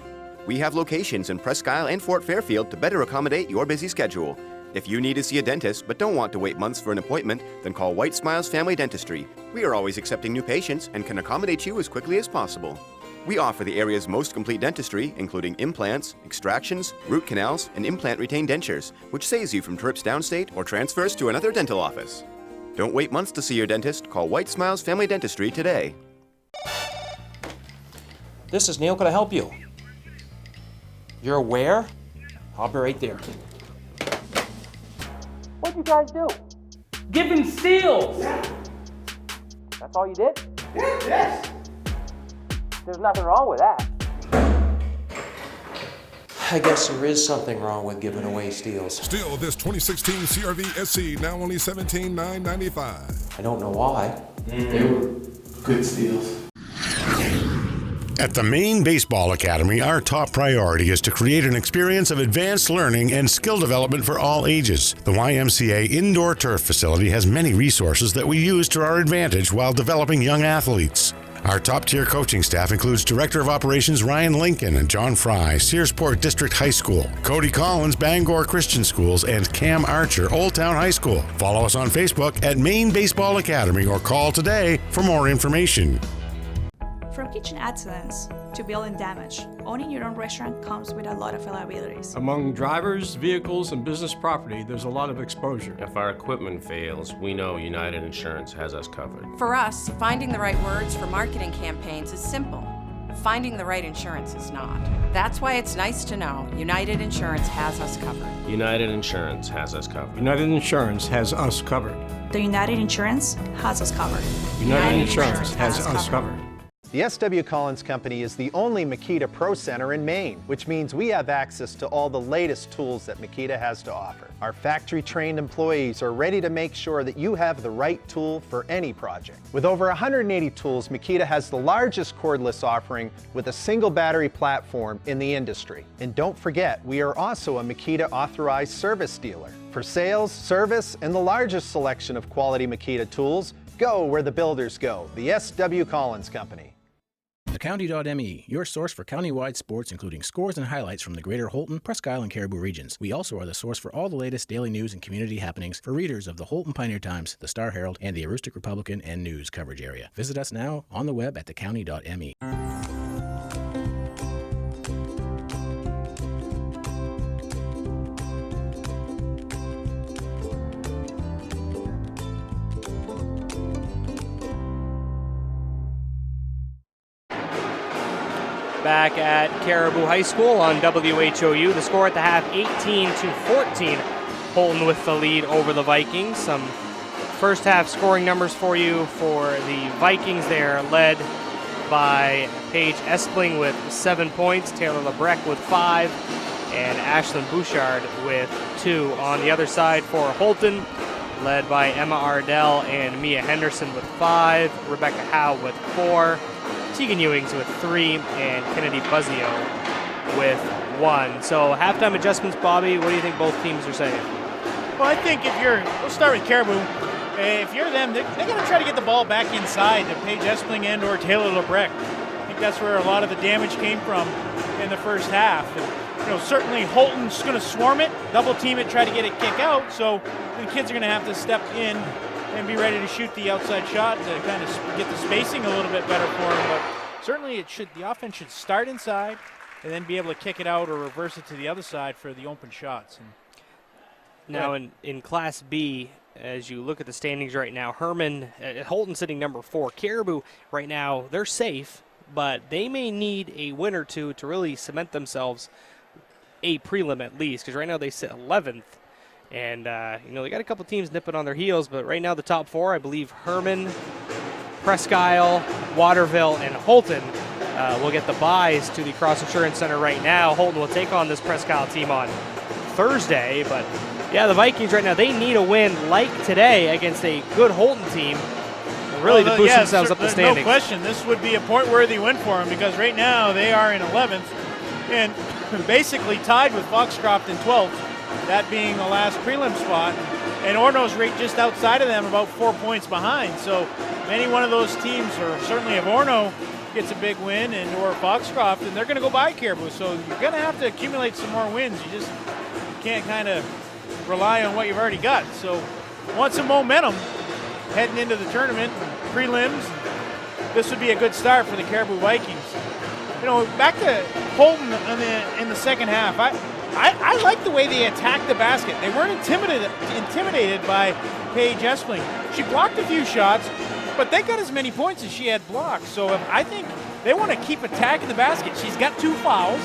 We have locations in Presque Isle and Fort Fairfield to better accommodate your busy schedule. If you need to see a dentist but don't want to wait months for an appointment, then call White Smiles Family Dentistry. We are always accepting new patients and can accommodate you as quickly as possible. We offer the area's most complete dentistry, including implants, extractions, root canals, and implant-retained dentures, which saves you from trips downstate or transfers to another dental office. Don't wait months to see your dentist. Call White Smiles Family Dentistry today. This is Neil. Can I help you? You're where? I'll be right there. What'd you guys do? Giving steals! That's all you did? Yes! There's nothing wrong with that. I guess there is something wrong with giving away steals. Still, this 2016 CRV SC, now only $17,995. I don't know why. They were good steals. At the Maine Baseball Academy, our top priority is to create an experience of advanced learning and skill development for all ages. The YMCA indoor turf facility has many resources that we use to our advantage while developing young athletes. Our top-tier coaching staff includes Director of Operations Ryan Lincoln and John Fry, Searsport District High School, Cody Collins, Bangor Christian Schools, and Cam Archer, Old Town High School. Follow us on Facebook at Maine Baseball Academy or call today for more information. From kitchen excellence to building damage, owning your own restaurant comes with a lot of liabilities. Among drivers, vehicles, and business property, there's a lot of exposure. If our equipment fails, we know United Insurance has us covered. For us, finding the right words for marketing campaigns is simple. Finding the right insurance is not. That's why it's nice to know United Insurance has us covered. United Insurance has us covered. United Insurance has us covered. The United Insurance has us covered. United Insurance has us covered. The S.W. Collins Company is the only Makita Pro Center in Maine, which means we have access to all the latest tools that Makita has to offer. Our factory-trained employees are ready to make sure that you have the right tool for any project. With over 180 tools, Makita has the largest cordless offering with a single battery platform in the industry. And don't forget, we are also a Makita authorized service dealer. For sales, service, and the largest selection of quality Makita tools, go where the builders go, the S.W. Collins Company. County.me, your source for county-wide sports, including scores and highlights from the greater Houlton, Presque Isle, and Caribou regions. We also are the source for all the latest daily news and community happenings for readers of the Houlton Pioneer Times, the Star Herald, and the Aroostook Republican and News coverage area. Visit us now on the web at thecounty.me. Back at Caribou High School on WHOU. The score at the half, 18-14. Houlton with the lead over the Vikings. Some first half scoring numbers for you for the Vikings. They are led by Paige Espling with 7 points, Taylor Lebrecq with 5, and Ashlyn Bouchard with 2. On the other side for Houlton, led by Emma Ardell and Mia Henderson with 5, Rebecca Howe with 4, Tegan Ewings with 3, and Kennedy Buzzio with 1. So halftime adjustments, Bobby, what do you think both teams are saying? Well, I think we'll start with Caribou. If you're them, they're going to try to get the ball back inside to Paige Espling and or Taylor Lebrecq. I think that's where a lot of the damage came from in the first half. And, certainly Houlton's going to swarm it, double team it, try to get it kick out. So the kids are going to have to step in and be ready to shoot the outside shot to kind of get the spacing a little bit better for them. But certainly the offense should start inside and then be able to kick it out or reverse it to the other side for the open shots. Now in Class B, as you look at the standings right now, Houlton sitting number 4. Caribou right now, they're safe, but they may need a win or two to really cement themselves a prelim at least, because right now they sit 11th. And, they got a couple teams nipping on their heels, but right now the top 4, I believe Herman, Presque Isle, Waterville, and Houlton will get the byes to the Cross Insurance Center right now. Houlton will take on this Presque Isle team on Thursday, but yeah, the Vikings right now, they need a win like today against a good Houlton team really to boost themselves up the standings. No question, this would be a point-worthy win for them because right now they are in 11th and basically tied with Foxcroft in 12th, that being the last prelim spot. And Orono's right just outside of them, about 4 points behind. So any one of those teams, or certainly if Orono gets a big win or Foxcroft, and they're going to go by Caribou. So you're going to have to accumulate some more wins. You just can't kind of rely on what you've already got. So want some momentum heading into the tournament, prelims. This would be a good start for the Caribou Vikings. Back to Houlton in the second half. I like the way they attacked the basket. They weren't intimidated by Paige Espling. She blocked a few shots, but they got as many points as she had blocked. So I think they want to keep attacking the basket. She's got 2 fouls.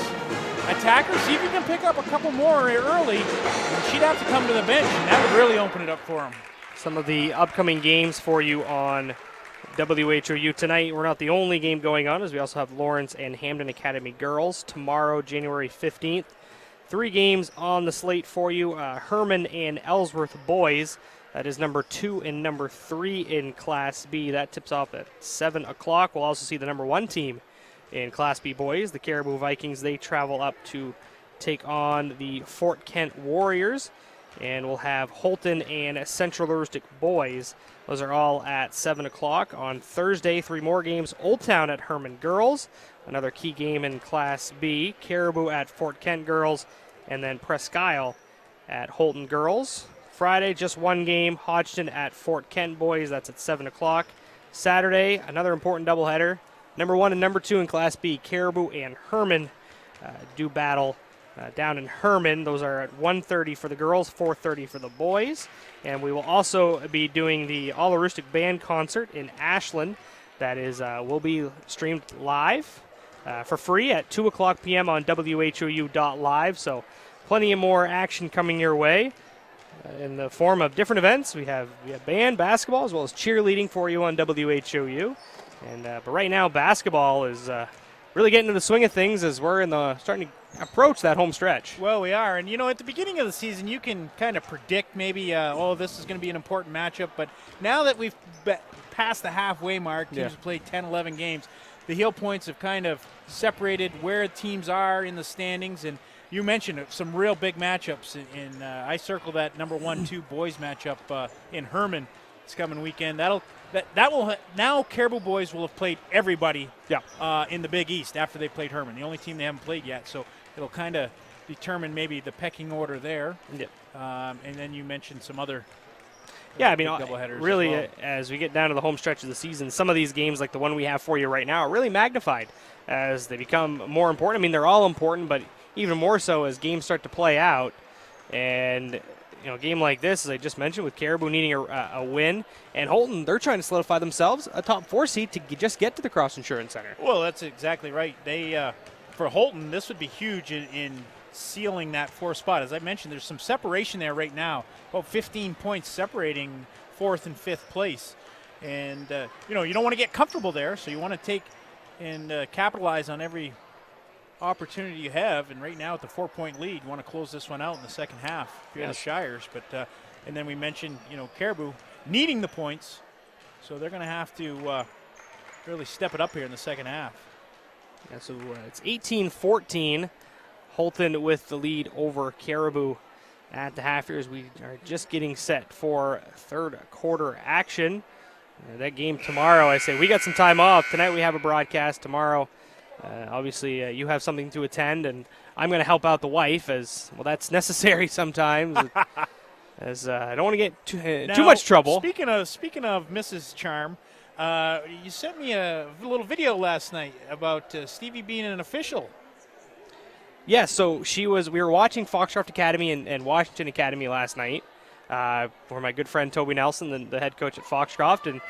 Attack her, see if you can pick up a couple more early, and she'd have to come to the bench, and that would really open it up for them. Some of the upcoming games for you on WHOU tonight. We're not the only game going on, as we also have Lawrence and Hamden Academy girls tomorrow, January 15th. 3 games on the slate for you. Herman and Ellsworth boys. That is number 2 and number 3 in Class B. That tips off at 7 o'clock. We'll also see the number 1 team in Class B boys, the Caribou Vikings. They travel up to take on the Fort Kent Warriors. And we'll have Houlton and Central Aroostook boys. Those are all at 7 o'clock. On Thursday, 3 more games. Old Town at Herman girls. Another key game in Class B. Caribou at Fort Kent girls. And then Presque Isle at Houlton girls. Friday, just 1 game. Hodgson at Fort Kent boys. That's at 7 o'clock. Saturday, another important doubleheader. Number 1 and number 2 in Class B, Caribou and Herman do battle down in Herman. Those are at 1:30 for the girls, 4:30 for the boys. And we will also be doing the All Aroostook Band concert in Ashland. That is will be streamed live for free at 2 o'clock p.m. on WHOU.live. So plenty of more action coming your way in the form of different events. We have band, basketball, as well as cheerleading for you on WHOU. And but right now, basketball is really getting into the swing of things as we're starting to approach that home stretch. Well, we are. And, at the beginning of the season, you can kind of predict maybe, this is going to be an important matchup. But now that we've passed the halfway mark, teams have played 10, 11 games, the heel points have kind of separated where teams are in the standings. And you mentioned some real big matchups. I circled that number 1-2 boys matchup in Herman this coming weekend. Now Caribou boys will have played everybody in the Big East after they played Herman. The only team they haven't played yet, so it'll kind of determine maybe the pecking order there. And then you mentioned some other doubleheaders. Really, as we get down to the home stretch of the season, some of these games, like the one we have for you right now, are really magnified as they become more important. I mean, they're all important, but even more so as games start to play out. And a game like this, as I just mentioned, with Caribou needing a win, and Houlton, they're trying to solidify themselves a top 4 seed to just get to the Cross Insurance Center. Well, that's exactly right. They, for Houlton, this would be huge in sealing that 4th spot. As I mentioned, there's some separation there right now, about 15 points separating 4th and 5th place. And, you don't want to get comfortable there, so you want to take and capitalize on every opportunity you have, and right now at the 4-point lead, you want to close this one out in the second half if you're the Shires. But and then we mentioned Caribou needing the points, so they're going to have to really step it up here in the second half. Yeah, so it's 18-14, Houlton with the lead over Caribou at the half here as we are just getting set for third quarter action. That game tomorrow, I say we got some time off tonight. We have a broadcast tomorrow. Obviously, you have something to attend, and I'm going to help out the wife as well. That's necessary sometimes, as I don't want to get too much trouble. Speaking of Mrs. Charm, you sent me a little video last night about Stevie being an official. Yeah, so we were watching Foxcroft Academy and Washington Academy last night. For my good friend Toby Nelson, the head coach at Foxcroft, and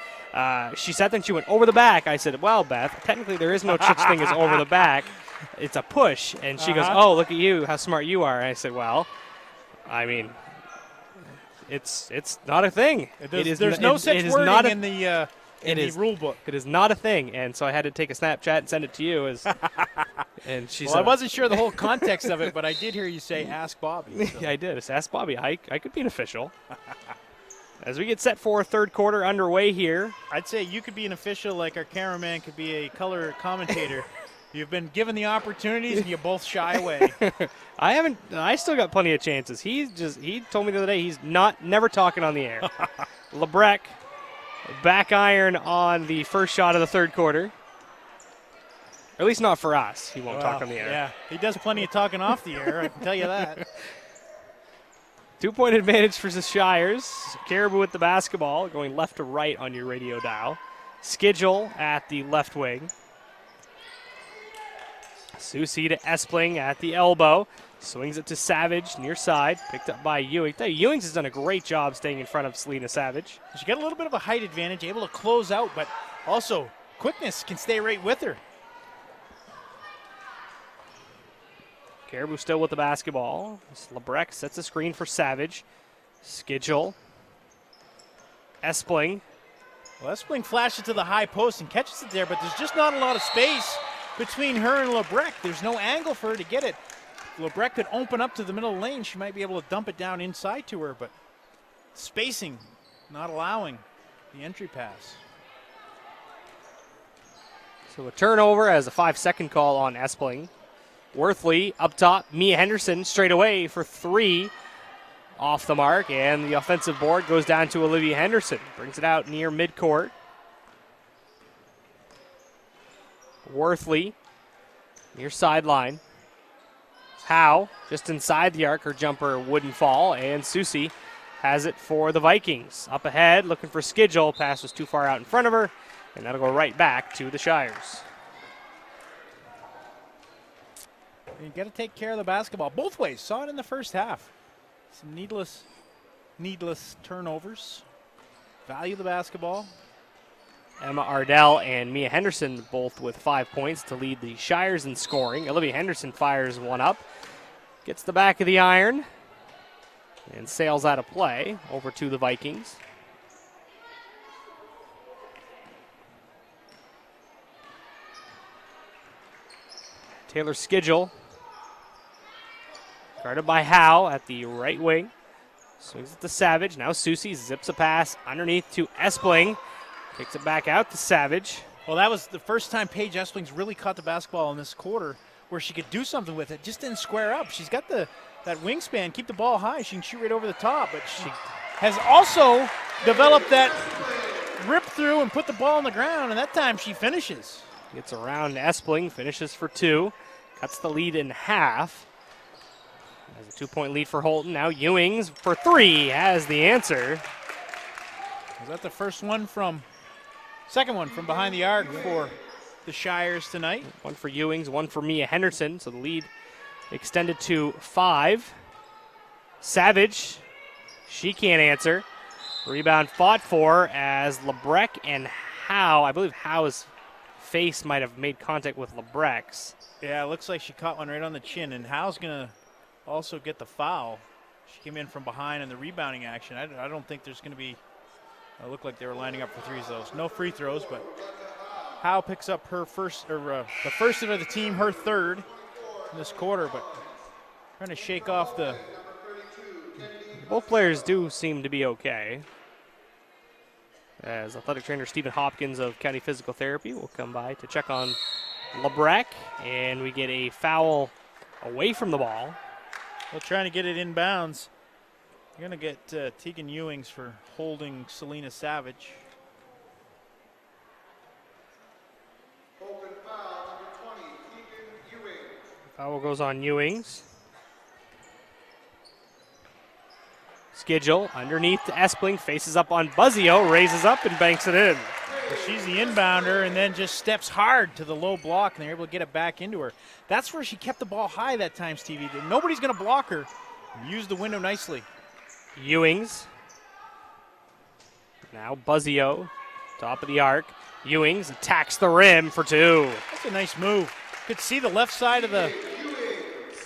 she sat there and she went over the back. I said, well, Beth, technically there is no such thing as over the back. it's a push. And she goes, oh, look at you, how smart you are. And I said, well, I mean, it's not a thing. There's no such wording in the rule book. It is not a thing. And so I had to take a Snapchat and send it to you. And she said, I wasn't sure the whole context of it, but I did hear you say, ask Bobby. So. Yeah, I did. It's Ask Bobby. I could be an official. As we get set for third quarter underway here. I'd say you could be an official like our cameraman could be a color commentator. You've been given the opportunities and you both shy away. I still got plenty of chances. He told me the other day he's never talking on the air. Lebrecht, back iron on the first shot of the third quarter. Or at least not for us. He won't talk on the air. Yeah, he does plenty of talking off the air, I can tell you that. 2-point advantage for the Shires. Caribou with the basketball, going left to right on your radio dial. Schedule at the left wing. Susie to Espling at the elbow. Swings it to Savage, near side. Picked up by Ewing. Ewings has done a great job staying in front of Selena Savage. She got a little bit of a height advantage, able to close out, but also quickness can stay right with her. Caribou still with the basketball. Lebrecht sets a screen for Savage. Schedule. Espling. Well, Espling flashes to the high post and catches it there, but there's just not a lot of space between her and Lebrecht. There's no angle for her to get it. Lebrecht could open up to the middle lane. She might be able to dump it down inside to her, but spacing not allowing the entry pass. So a turnover as a 5-second call on Espling. Worthley up top. Mia Henderson straight away for 3 off the mark, and the offensive board goes down to Olivia Henderson. Brings it out near midcourt. Worthley near sideline. Howe just inside the arc. Her jumper wouldn't fall, and Susie has it for the Vikings. Up ahead, looking for Schedule. Pass was too far out in front of her, and that'll go right back to the Shires. You got to take care of the basketball both ways. Saw it in the first half. Some needless turnovers. Value the basketball. Emma Ardell and Mia Henderson both with 5 points to lead the Shires in scoring. Olivia Henderson fires one up. Gets the back of the iron. And sails out of play over to the Vikings. Taylor Schedule. Guarded by Howe at the right wing. Swings it to Savage. Now Susie zips a pass underneath to Espling. Kicks it back out to Savage. Well, that was the first time Paige Espling's really caught the basketball in this quarter where she could do something with it. Just didn't square up. She's got that wingspan, keep the ball high. She can shoot right over the top, but she has also developed that rip through and put the ball on the ground, and that time she finishes. Gets around Espling, finishes for 2. Cuts the lead in half. Has a 2-point lead for Houlton. Now Ewings for 3 has the answer. Is that the second one from behind the arc for the Shires tonight? One for Ewings, one for Mia Henderson. So the lead extended to 5. Savage, she can't answer. Rebound fought for as Lebrecht and Howe, I believe Howe's face might have made contact with Lebrecht's. Yeah, it looks like she caught one right on the chin, and Howe's going to also get the foul. She came in from behind in the rebounding action. I don't think there's going to be, it looked like they were lining up for threes, though. No free throws, but Howe picks up her first, or the first of the team, her third in this quarter, but trying to shake off the. Both players do seem to be okay. As athletic trainer Stephen Hopkins of County Physical Therapy will come by to check on Lebrecht, and we get a foul away from the ball. Well, trying to get it inbounds. You're going to get Tegan Ewings for holding Selena Savage. Foul goes on Ewings. Schedule underneath to Espling, faces up on Buzzio, raises up and banks it in. Well, she's the inbounder and then just steps hard to the low block, and they're able to get it back into her. That's where she kept the ball high that time, Stevie. Nobody's going to block her. Use the window nicely. Ewings. Now Buzzio, top of the arc. Ewings attacks the rim for 2. That's a nice move. Could see the left side of the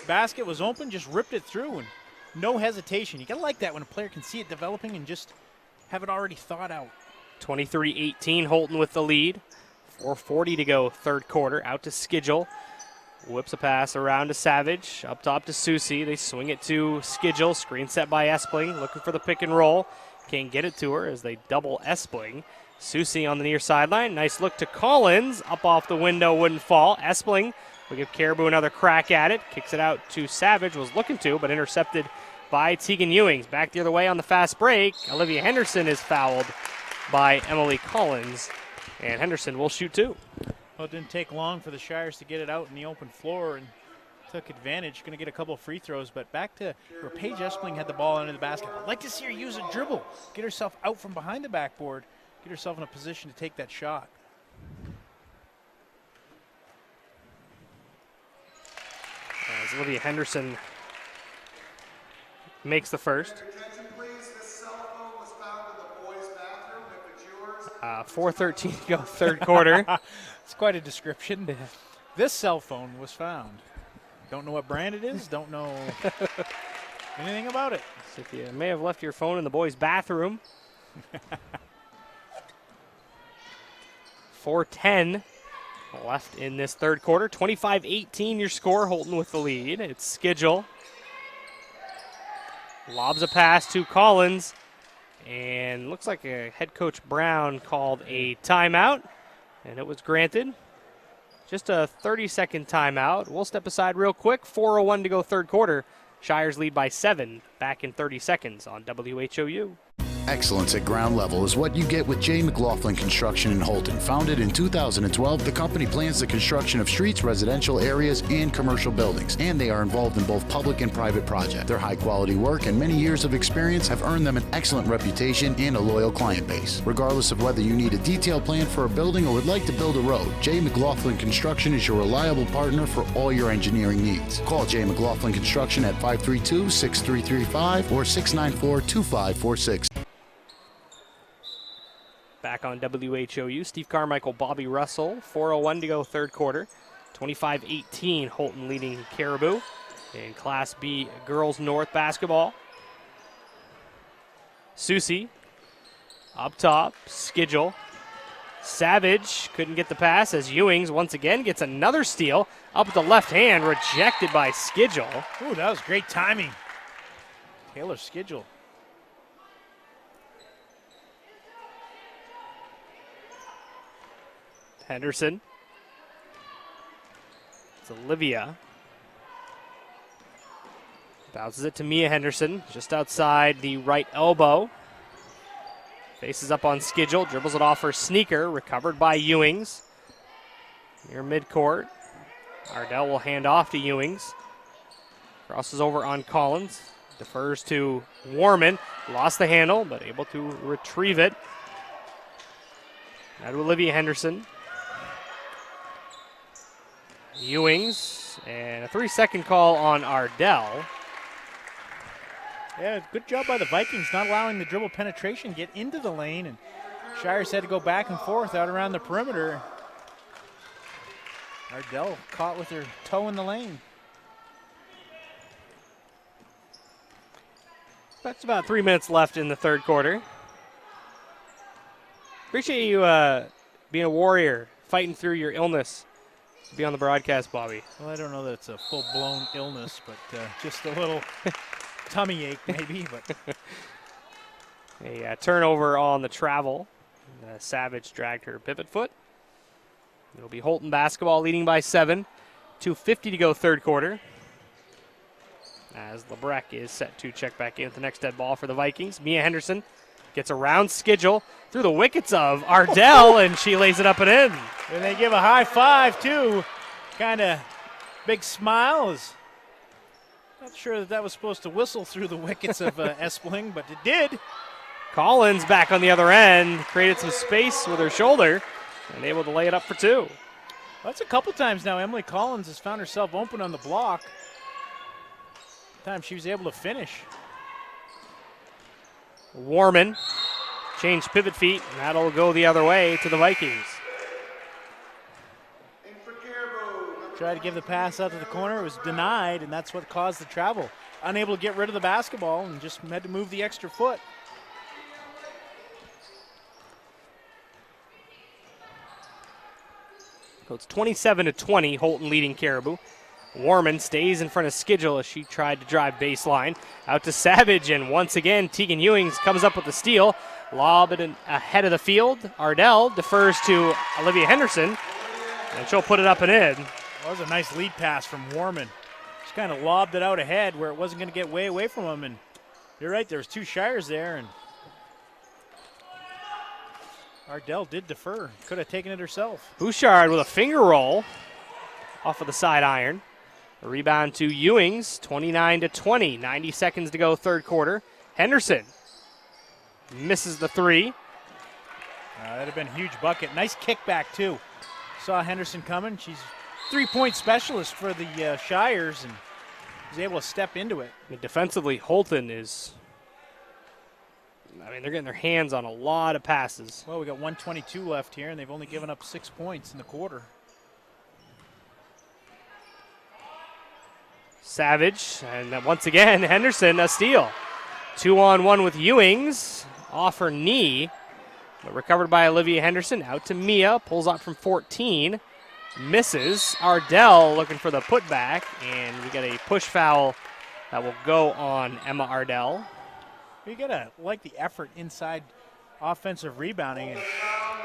basket was open, just ripped it through, and no hesitation. You got to like that when a player can see it developing and just have it already thought out. 23-18, Houlton with the lead. 4:40 to go, third quarter. Out to Skidgel. Whips a pass around to Savage. Up top to Susie. They swing it to Skidgel. Screen set by Espling. Looking for the pick and roll. Can't get it to her as they double Espling. Susie on the near sideline. Nice look to Collins. Up off the window, wouldn't fall. Espling will give Caribou another crack at it. Kicks it out to Savage. Was looking to, but intercepted by Tegan Ewings. Back the other way on the fast break. Olivia Henderson is fouled by Emily Collins. And Henderson will shoot two. Well, it didn't take long for the Shires to get it out in the open floor and took advantage. Going to get a couple of free throws, but back to where Paige Espling had the ball under the basket. I'd like to see her use a dribble, get herself out from behind the backboard, get herself in a position to take that shot. As Olivia Henderson makes the first. 4:13 to go, third quarter. It's quite a description. This cell phone was found. Don't know what brand it is, don't know anything about it. So if you may have left your phone in the boys' bathroom. 4:10 left in this third quarter. 25-18 your score. Houlton with the lead. It's Skidgel. Lobs a pass to Collins. And looks like head coach Brown called a timeout. And it was granted. Just a 30-second timeout. We'll step aside real quick. 4:01 to go third quarter. Shires lead by 7. Back in 30 seconds on WHOU. Excellence at ground level is what you get with J. McLaughlin Construction in Houlton. Founded in 2012, the company plans the construction of streets, residential areas, and commercial buildings, and they are involved in both public and private projects. Their high-quality work and many years of experience have earned them an excellent reputation and a loyal client base. Regardless of whether you need a detailed plan for a building or would like to build a road, J. McLaughlin Construction is your reliable partner for all your engineering needs. Call J. McLaughlin Construction at 532-6335 or 694-2546. Back on WHOU, Steve Carmichael, Bobby Russell. 4:01 to go third quarter. 25-18, Houlton leading Caribou in Class B Girls North basketball. Susie up top, Skidgel. Savage couldn't get the pass as Ewings once again gets another steal. Up with the left hand, rejected by Skidgel. Ooh, that was great timing. Taylor Skidgel. Henderson. It's Olivia. Bounces it to Mia Henderson, just outside the right elbow. Faces up on Skidgel, dribbles it off her sneaker, recovered by Ewings. Near midcourt. Ardell will hand off to Ewings. Crosses over on Collins. Defers to Warman. Lost the handle, but able to retrieve it. Now to Olivia Henderson. Ewings, and a 3-second call on Ardell. Yeah, good job by the Vikings not allowing the dribble penetration get into the lane, and Shires had to go back and forth out around the perimeter. Ardell caught with her toe in the lane. That's about 3 minutes left in the third quarter. Appreciate you being a warrior, fighting through your illness. Be on the broadcast, Bobby. Well, I don't know that it's a full-blown illness, but just a little tummy ache maybe. But a turnover on the travel. Savage dragged her pivot foot. It'll be Houlton basketball leading by 7. 2:50 to go third quarter. As Lebrecq is set to check back in with the next dead ball for the Vikings. Mia Henderson gets around Skidgel through the wickets of Ardell, and she lays it up and in. And they give a high five, too. Kind of big smiles. Not sure that was supposed to whistle through the wickets of Espling, but it did. Collins back on the other end, created some space with her shoulder, and able to lay it up for 2. Well, that's a couple times now. Emily Collins has found herself open on the block. Time she was able to finish. Warman changed pivot feet, and that'll go the other way to the Vikings. And for Caribou, Tried to give the pass out to the corner. It was denied, and that's what caused the travel. Unable to get rid of the basketball and just had to move the extra foot. So it's 27-20, Houlton leading Caribou. Warman stays in front of Schedule as she tried to drive baseline. Out to Savage, and once again, Tegan Ewings comes up with the steal. Lob it ahead of the field. Ardell defers to Olivia Henderson, and she'll put it up and in. That was a nice lead pass from Warman. Just kind of lobbed it out ahead where it wasn't going to get way away from him. And you're right, there's two Shires there, and Ardell did defer. Could have taken it herself. Bouchard with a finger roll off of the side iron. A rebound to Ewings, 29-20. 90 seconds to go, third quarter. Henderson misses the three. That'd have been a huge bucket. Nice kickback, too. Saw Henderson coming. She's three-point specialist for the Shires and was able to step into it. I mean, defensively, Houlton is, they're getting their hands on a lot of passes. Well, we got 1:22 left here, and they've only given up 6 points in the quarter. Savage, and then once again, Henderson, a steal. 2-on-1 with Ewings, off her knee, but recovered by Olivia Henderson. Out to Mia, pulls up from 14, misses. Ardell looking for the putback, and we get a push foul that will go on Emma Ardell. You gotta like the effort inside offensive rebounding. And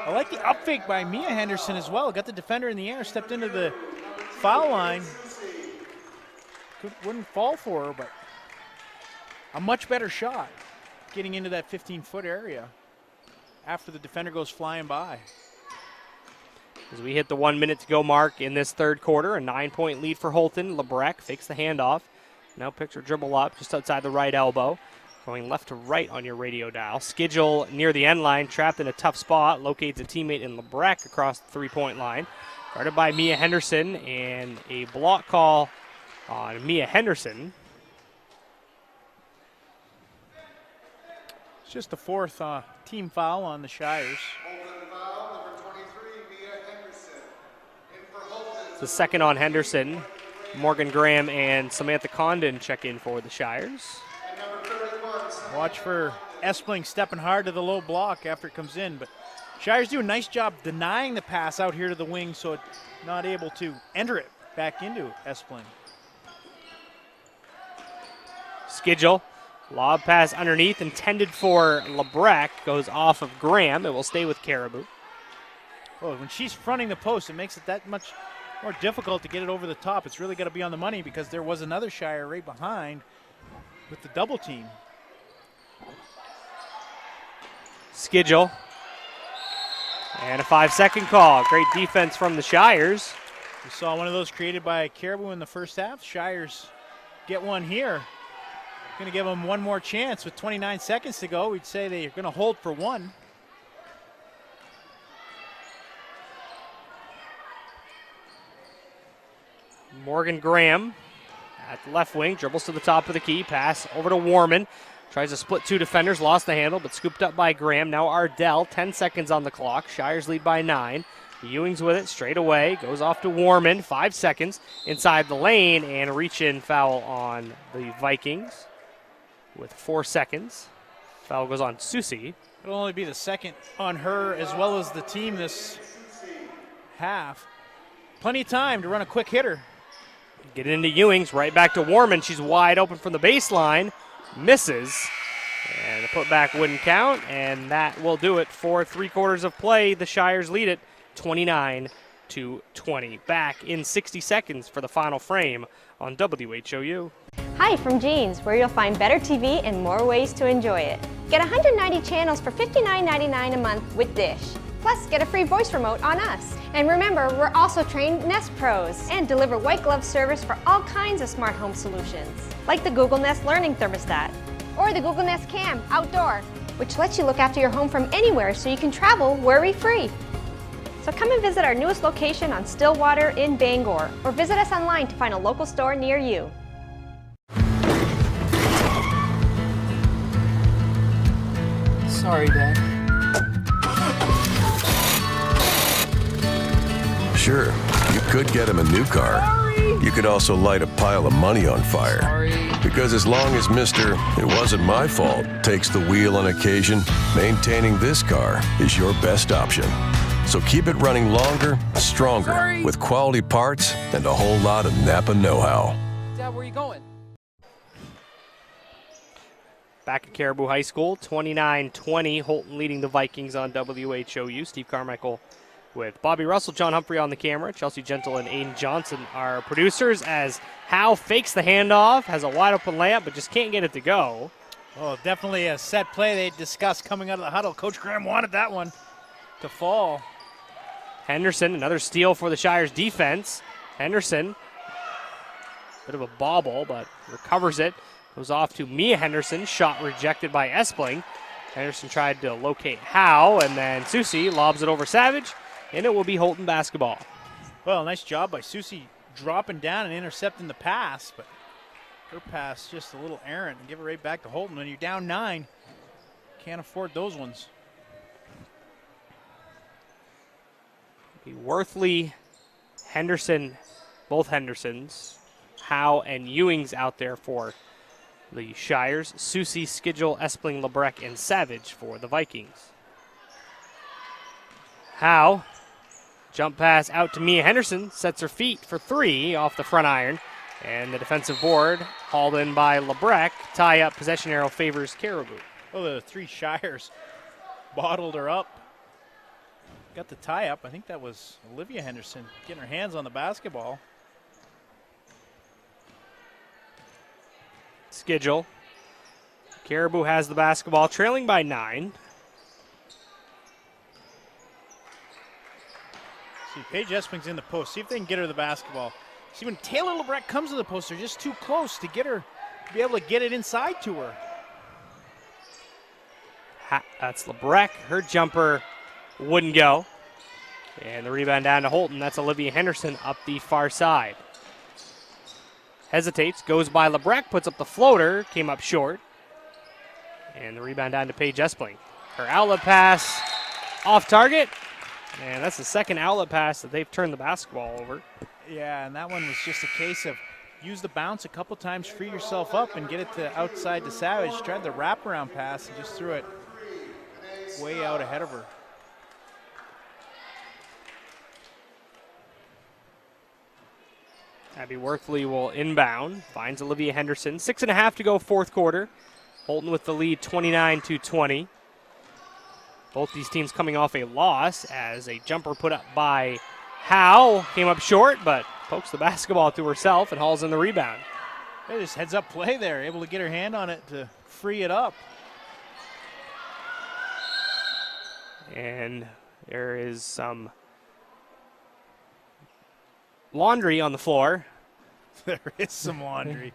I like the up fake by Mia Henderson as well. Got the defender in the air, stepped into the foul line. Wouldn't fall for her, but a much better shot getting into that 15-foot area after the defender goes flying by. As we hit the 1 minute to go mark in this third quarter, a 9-point lead for Houlton. Lebrecq fakes the handoff. Now picture dribble up just outside the right elbow. Going left to right on your radio dial. Schedule near the end line, trapped in a tough spot. Locates a teammate in Lebrecq across the three-point line. Guarded by Mia Henderson, and a block call on Mia Henderson. It's just the fourth team foul on the Shires. It's the second on Henderson. Morgan Graham and Samantha Condon check in for the Shires. Watch for Espling stepping hard to the low block after it comes in, but Shires do a nice job denying the pass out here to the wing, so it's not able to enter it back into Espling. Schedule, lob pass underneath, intended for Lebrecq, goes off of Graham. It will stay with Caribou. Well, when she's fronting the post, it makes it that much more difficult to get it over the top. It's really got to be on the money because there was another Shire right behind with the double team. Schedule. And a 5-second call. Great defense from the Shires. We saw one of those created by Caribou in the first half. Shires get one here. Going to give them one more chance with 29 seconds to go. We'd say they're going to hold for one. Morgan Graham at the left wing, dribbles to the top of the key, pass over to Warman. Tries to split two defenders, lost the handle, but scooped up by Graham. Now Ardell, 10 seconds on the clock. Shires lead by 9. Ewings with it straight away, goes off to Warman, 5 seconds inside the lane, and a reach-in foul on the Vikings with 4 seconds. Foul goes on Susie. It'll only be the second on her as well as the team this half. Plenty of time to run a quick hitter. Get it into Ewings, right back to Warman. She's wide open from the baseline, misses, and the putback wouldn't count, and that will do it for 3 quarters of play. The Shires lead it 29-20. Back in 60 seconds for the final frame on WHOU. Hi from Jeans, where you'll find better TV and more ways to enjoy it. Get 190 channels for $59.99 a month with Dish. Plus, get a free voice remote on us. And remember, we're also trained Nest Pros and deliver white glove service for all kinds of smart home solutions, like the Google Nest Learning Thermostat or the Google Nest Cam Outdoor, which lets you look after your home from anywhere so you can travel worry-free. So come and visit our newest location on Stillwater in Bangor, or visit us online to find a local store near you. Sorry, Dad. Sure. You could get him a new car. You could also light a pile of money on fire. Because as long as Mr. It wasn't my fault takes the wheel on occasion, maintaining this car is your best option. So keep it running longer, stronger, with quality parts and a whole lot of Napa know-how. Dad, where are you going? Back at Caribou High School, 29-20, Houlton leading the Vikings on WHOU. Steve Carmichael with Bobby Russell, John Humphrey on the camera. Chelsea Gentle and Aiden Johnson are producers as Howe fakes the handoff, has a wide open layup, but just can't get it to go. Oh, definitely a set play they discussed coming out of the huddle. Coach Graham wanted that one to fall. Henderson, another steal for the Shires defense. Henderson, bit of a bobble, but recovers it. Goes off to Mia Henderson, shot rejected by Espling. Henderson tried to locate Howe, and then Susie lobs it over Savage, and it will be Houlton basketball. Well, nice job by Susie dropping down and intercepting the pass, but her pass just a little errant and give it right back to Houlton. When you're down 9, can't afford those ones. Worthley, Henderson, both Hendersons, Howe and Ewing's out there for the Shires. Susie, Skidgel, Espling, Lebrecht, and Savage for the Vikings. Howe, jump pass out to Mia Henderson, sets her feet for 3 off the front iron, and the defensive board hauled in by Lebrecht. Tie up, possession arrow favors Caribou. Oh, the 3 Shires bottled her up. Got the tie up. I think that was Olivia Henderson getting her hands on the basketball. Skidgel. Caribou has the basketball, trailing by 9. See, Paige Espling's in the post. See if they can get her the basketball. See, when Taylor Lebrecht comes to the post, they're just too close to get her, to be able to get it inside to her. That's Lebrecht. Her jumper wouldn't go. And the rebound down to Houlton. That's Olivia Henderson up the far side. Hesitates, goes by Lebrecht, puts up the floater, came up short. And the rebound down to Paige Espling. Her outlet pass off target. And that's the second outlet pass that they've turned the basketball over. Yeah, and that one was just a case of use the bounce a couple times, free yourself up, and get it to outside to Savage. Tried the wraparound pass and just threw it way out ahead of her. Abby Worthley will inbound, finds Olivia Henderson. 6.5 to go, fourth quarter. Houlton with the lead 29-20. Both these teams coming off a loss as a jumper put up by Howe came up short, but pokes the basketball to herself and hauls in the rebound. Hey, just heads up play there, able to get her hand on it to free it up. And there is some laundry on the floor. There is some laundry.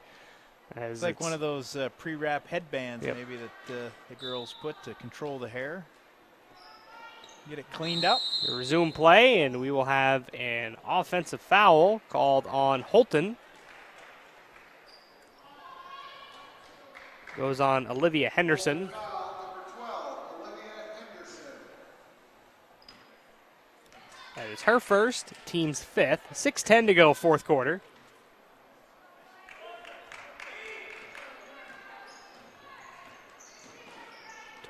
It's like one of those pre-wrap headbands maybe that the girls put to control the hair. Get it cleaned up. We resume play, and we will have an offensive foul called on Houlton. Goes on Olivia Henderson. That is her first, team's fifth. 6:10 to go, fourth quarter.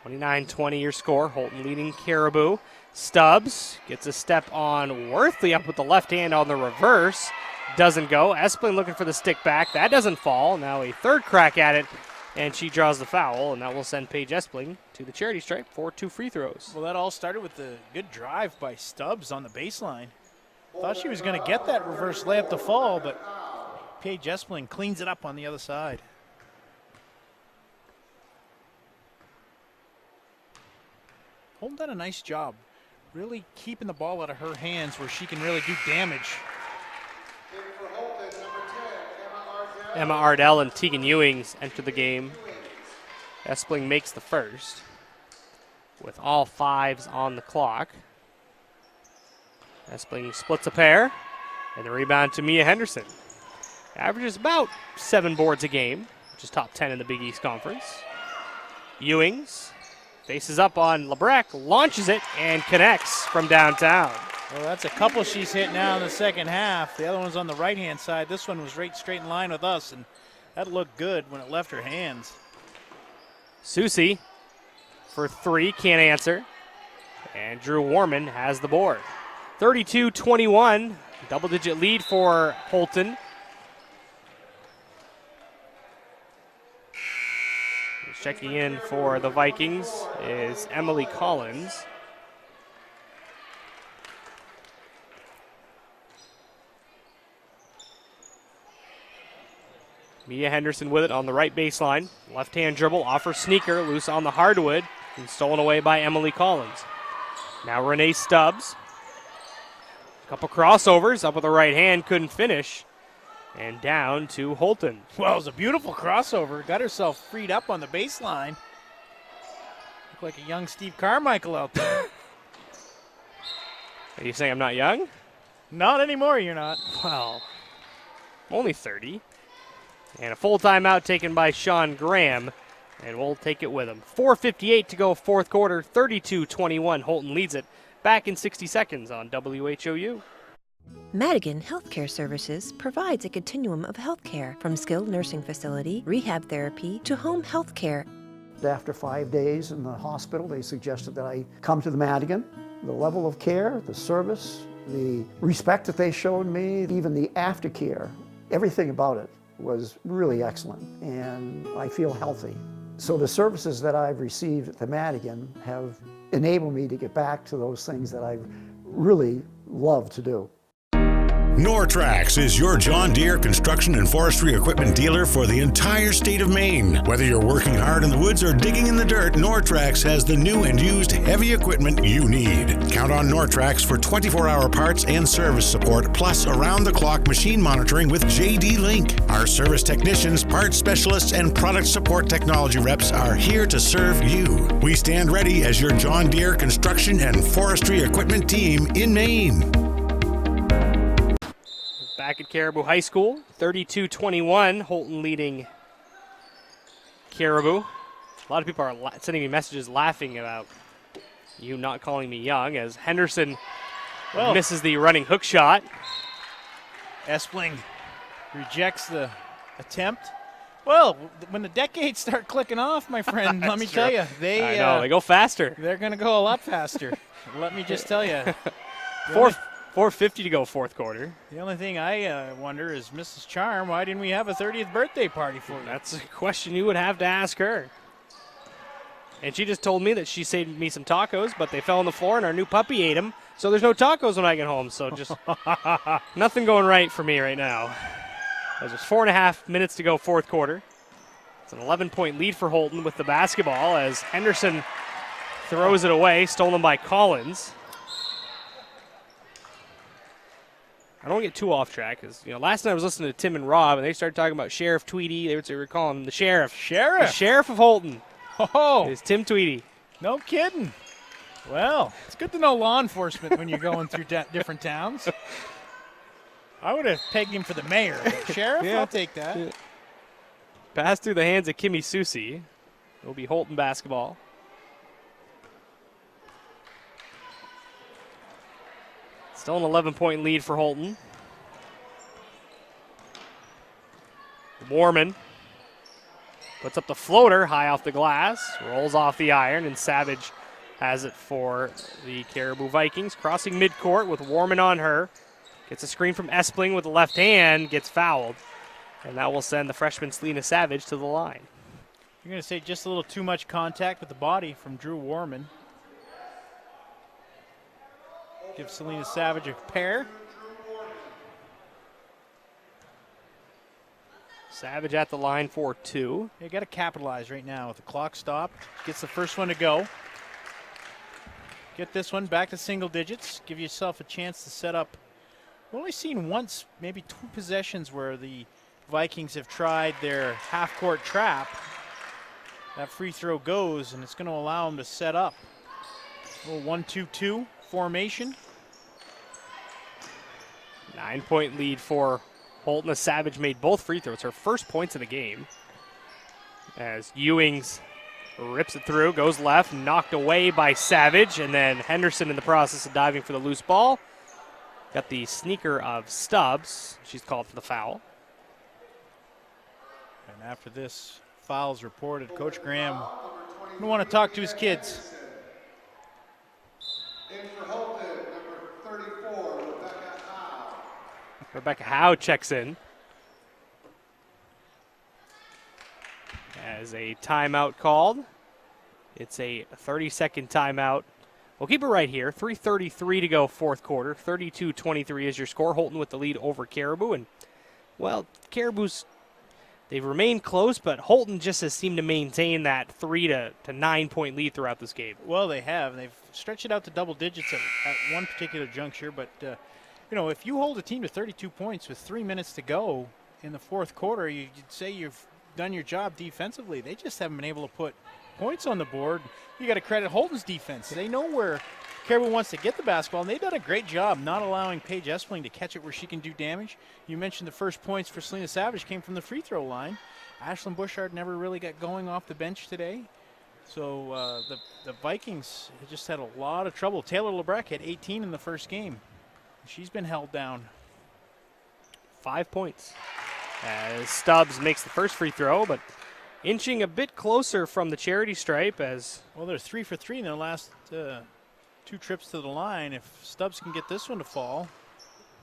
(29-20) your score. Houlton leading Caribou. Stubbs gets a step on Worthley up with the left hand on the reverse. Doesn't go. Espling looking for the stick back. That doesn't fall. Now a third crack at it, and she draws the foul, and that will send Paige Espling to the charity stripe for 2 free throws. Well, that all started with the good drive by Stubbs on the baseline. Thought she was going to get that reverse layup to fall, but Paige Espling cleans it up on the other side. Houlton done a nice job, really keeping the ball out of her hands where she can really do damage. Emma Ardell and Tegan Ewings enter the game. Espling makes the first with all 5s on the clock. Espling splits a pair, and the rebound to Mia Henderson. Averages about 7 boards a game, which is top 10 in the Big East Conference. Ewings faces up on Lebrecht, launches it, and connects from downtown. Well, that's a couple she's hit now in the second half. The other one's on the right-hand side. This one was right straight in line with us, and that looked good when it left her hands. Susie for three, can't answer. And Drew Warman has the board. 32-21, double-digit lead for Houlton. Checking in for the Vikings is Emily Collins. Mia Henderson with it on the right baseline. Left-hand dribble, off her sneaker, loose on the hardwood, and stolen away by Emily Collins. Now Renee Stubbs. A couple crossovers, up with the right hand, couldn't finish. And down to Houlton. Well, it was a beautiful crossover. Got herself freed up on the baseline. Looked like a young Steve Carmichael out there. Are you saying I'm not young? Not anymore, you're not. Well, I'm only 30. And a full timeout taken by Sean Graham, and we'll take it with him. 4:58 to go, fourth quarter, 32-21. Houlton leads it. Back in 60 seconds on WHOU. Madigan Healthcare Services provides a continuum of healthcare, from skilled nursing facility, rehab therapy, to home healthcare. After 5 days in the hospital, they suggested that I come to the Madigan. The level of care, the service, the respect that they showed me, even the aftercare, everything about it was really excellent, and I feel healthy. So the services that I've received at the Madigan have enabled me to get back to those things that I really love to do. Nortrax is your John Deere construction and forestry equipment dealer for the entire state of Maine. Whether you're working hard in the woods or digging in the dirt, Nortrax has the new and used heavy equipment you need. Count on Nortrax for 24-hour parts and service support, plus around-the-clock machine monitoring with JD Link. Our service technicians, parts specialists, and product support technology reps are here to serve you. We stand ready as your John Deere construction and forestry equipment team in Maine. Back at Caribou High School, 32-21, Houlton leading Caribou. A lot of people are sending me messages laughing about you not calling me young, as Henderson misses the running hook shot. Espling rejects the attempt. Well, when the decades start clicking off, my friend, let me tell you, I know, they go faster. They're going to go a lot faster. Let me just tell you. 4:50 to go, fourth quarter. The only thing I wonder is, Mrs. Charm, why didn't we have a 30th birthday party for you? That's a question you would have to ask her. And she just told me that she saved me some tacos, but they fell on the floor and our new puppy ate them. So there's no tacos when I get home. So just nothing going right for me right now. There's just 4.5 minutes to go, fourth quarter. It's an 11-point lead for Houlton with the basketball as Henderson throws it away, stolen by Collins. I don't get too off track because, last night I was listening to Tim and Rob, and they started talking about Sheriff Tweedy. They were calling him the Sheriff. Sheriff? The Sheriff of Houlton. Oh. Is Tim Tweedy. No kidding. Well, it's good to know law enforcement when you're going through different towns. I would have pegged him for the mayor. Sheriff, I'll take that. Yeah. Pass through the hands of Kimmy Susie. It'll be Houlton basketball. Still an 11-point lead for Houlton. Warman puts up the floater high off the glass, rolls off the iron, and Savage has it for the Caribou Vikings. Crossing midcourt with Warman on her. Gets a screen from Espling with the left hand, gets fouled. And that will send the freshman Selena Savage to the line. You're going to say just a little too much contact with the body from Drew Warman. Give Selena Savage a pair. Savage at the line for two. You got to capitalize right now with the clock stopped. Gets the first one to go. Get this one back to single digits. Give yourself a chance to set up. We've only seen once, maybe two possessions where the Vikings have tried their half-court trap. That free throw goes, and it's going to allow them to set up. A little 1-2-2 formation. 9-point lead for Houlton. Savage made both free throws, her first points of the game. As Ewings rips it through, goes left, knocked away by Savage, and then Henderson in the process of diving for the loose ball. Got the sneaker of Stubbs. She's called for the foul. And after this foul's reported, Coach Graham will want to talk to his kids. In for Houlton, number 34, Rebecca Howe. Rebecca Howe checks in. As a timeout called. It's a 30-second timeout. We'll keep it right here. 3:33 to go, fourth quarter. 32-23 is your score. Houlton with the lead over Caribou. And, well, Caribou's, they've remained close, but Houlton just has seemed to maintain that 3 to 9 point lead throughout this game. Well, they have. They've stretched it out to double digits at one particular juncture. But, you know, if you hold a team to 32 points with 3 minutes to go in the fourth quarter, you'd say you've done your job defensively. They just haven't been able to put points on the board. You got to credit Houlton's defense. They know where Caribou wants to get the basketball, and they've done a great job not allowing Paige Espling to catch it where she can do damage. You mentioned the first points for Selena Savage came from the free throw line. Ashlyn Bushard never really got going off the bench today. So the Vikings just had a lot of trouble. Taylor Lebrecq had 18 in the first game. She's been held down. 5 points. As Stubbs makes the first free throw, but inching a bit closer from the charity stripe as... Well, they're 3 for 3 in their last 2 trips to the line. If Stubbs can get this one to fall,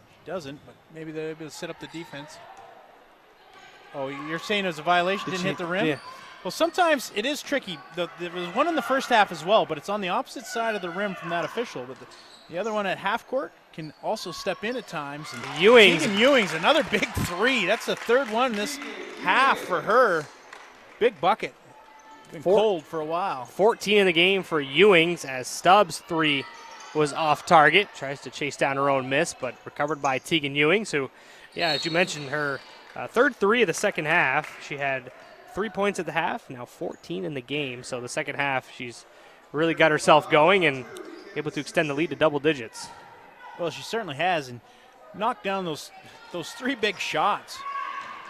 he doesn't, but maybe they'll be able to set up the defense. Oh, you're saying it was a violation, didn't hit the rim? Yeah. Well, sometimes it is tricky. There was one in the first half as well, but it's on the opposite side of the rim from that official. But the other one at half court can also step in at times. And Ewing's another big three. That's the third one this half for her. Big bucket. Been cold for a while. 14 in the game for Ewings as Stubbs' three was off target. Tries to chase down her own miss, but recovered by Tegan Ewings, who, yeah, as you mentioned, her third three of the second half. She had 3 points at the half, now 14 in the game. So the second half, she's really got herself going and able to extend the lead to double digits. Well, she certainly has, and knocked down those 3 big shots.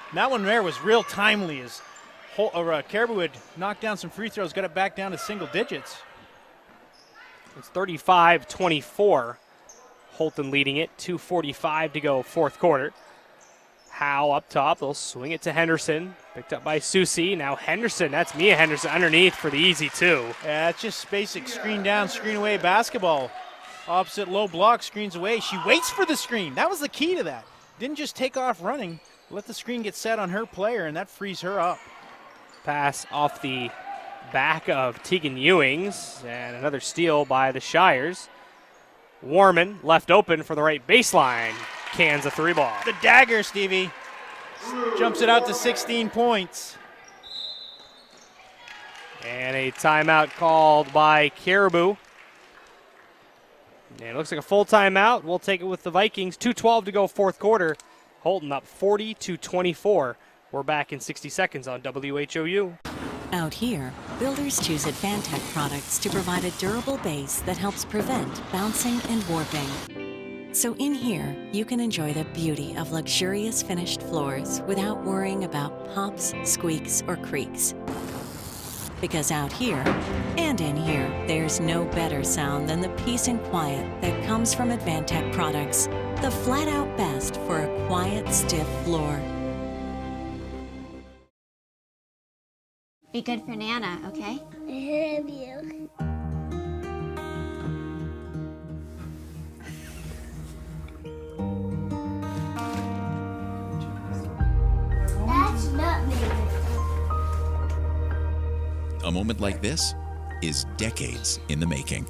And that one there was real timely as Caribou had knocked down some free throws, got it back down to single digits. It's 35-24. Houlton leading it, 2:45 to go, fourth quarter. Howe up top, they'll swing it to Henderson. Picked up by Susie. Now Henderson, that's Mia Henderson underneath for the easy two. Yeah, it's just basic screen down, screen away basketball. Opposite low block, screens away. She waits for the screen. That was the key to that. Didn't just take off running. Let the screen get set on her player, and that frees her up. Pass off the back of Tegan Ewings, and another steal by the Shires. Warman left open for the right baseline. Cans a three ball. The dagger, Stevie. Jumps it out to 16 points. And a timeout called by Caribou. And it looks like a full timeout. We'll take it with the Vikings. 2:12 to go, fourth quarter. Houlton up 40-24. We're back in 60 seconds on WHOU. Out here, builders choose Advantech products to provide a durable base that helps prevent bouncing and warping. So in here, you can enjoy the beauty of luxurious finished floors without worrying about pops, squeaks, or creaks. Because out here, and in here, there's no better sound than the peace and quiet that comes from Advantech products. The flat-out best for a quiet, stiff floor. Be good for Nana, okay? I love you. That's not me. A moment like this is decades in the making.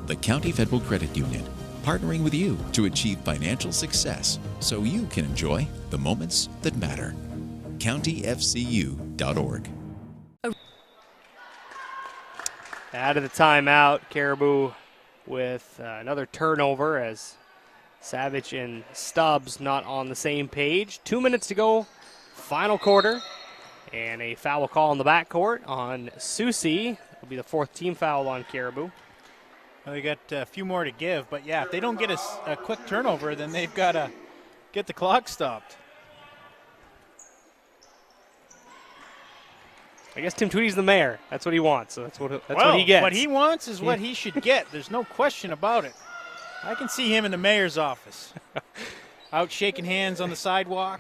The County Federal Credit Union, partnering with you to achieve financial success so you can enjoy the moments that matter. CountyFCU.org. Out of the timeout, Caribou with another turnover as Savage and Stubbs not on the same page. 2 minutes to go, final quarter, and a foul call in the backcourt on Susie. It'll be the fourth team foul on Caribou. Well, they got a few more to give, but yeah, if they don't get a quick turnover, then they've got to get the clock stopped. I guess Tim Tweedy's the mayor. That's what he wants. So that's what he gets. What he wants is what he should get. There's no question about it. I can see him in the mayor's office. Out shaking hands on the sidewalk.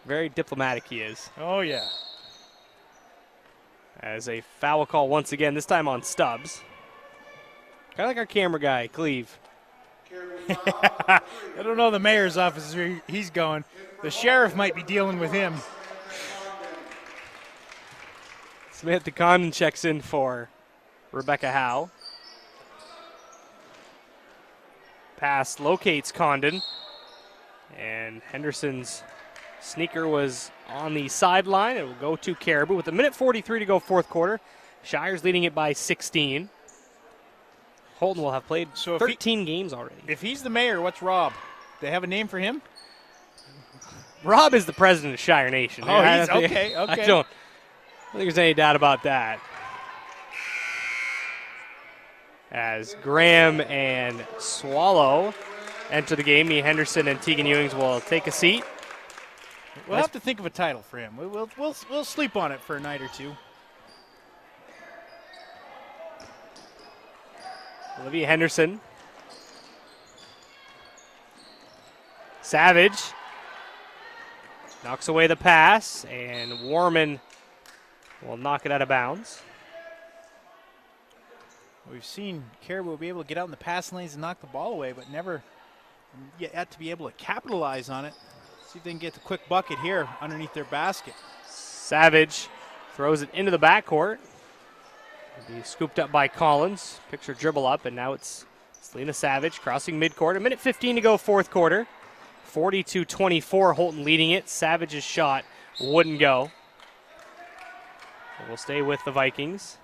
Very diplomatic he is. Oh, yeah. As a foul call once again, this time on Stubbs. Kind of like our camera guy, Cleve. I don't know the mayor's office is where he's going. The sheriff might be dealing with him. Smith to Condon checks in for Rebecca Howe. Pass locates Condon. And Henderson's sneaker was on the sideline. It will go to Caribou with 1:43 to go fourth quarter. Shires leading it by 16. Houlton will have played 13 games already. If he's the mayor, what's Rob? They have a name for him? Rob is the president of Shire Nation. Oh, he's okay. I don't think there's any doubt about that. As Graham and Swallow enter the game, me, Henderson, and Tegan Ewings will take a seat. We'll have to think of a title for him. We'll sleep on it for a night or two. Olivia Henderson. Savage knocks away the pass, and Warman will knock it out of bounds. We've seen Caribou be able to get out in the pass lanes and knock the ball away, but never yet to be able to capitalize on it. See if they can get the quick bucket here underneath their basket. Savage throws it into the backcourt. It'll be scooped up by Collins. Picture dribble up, and now it's Selena Savage crossing midcourt. 1:15 to go fourth quarter. 42-24, Houlton leading it. Savage's shot wouldn't go. So we'll stay with the Vikings.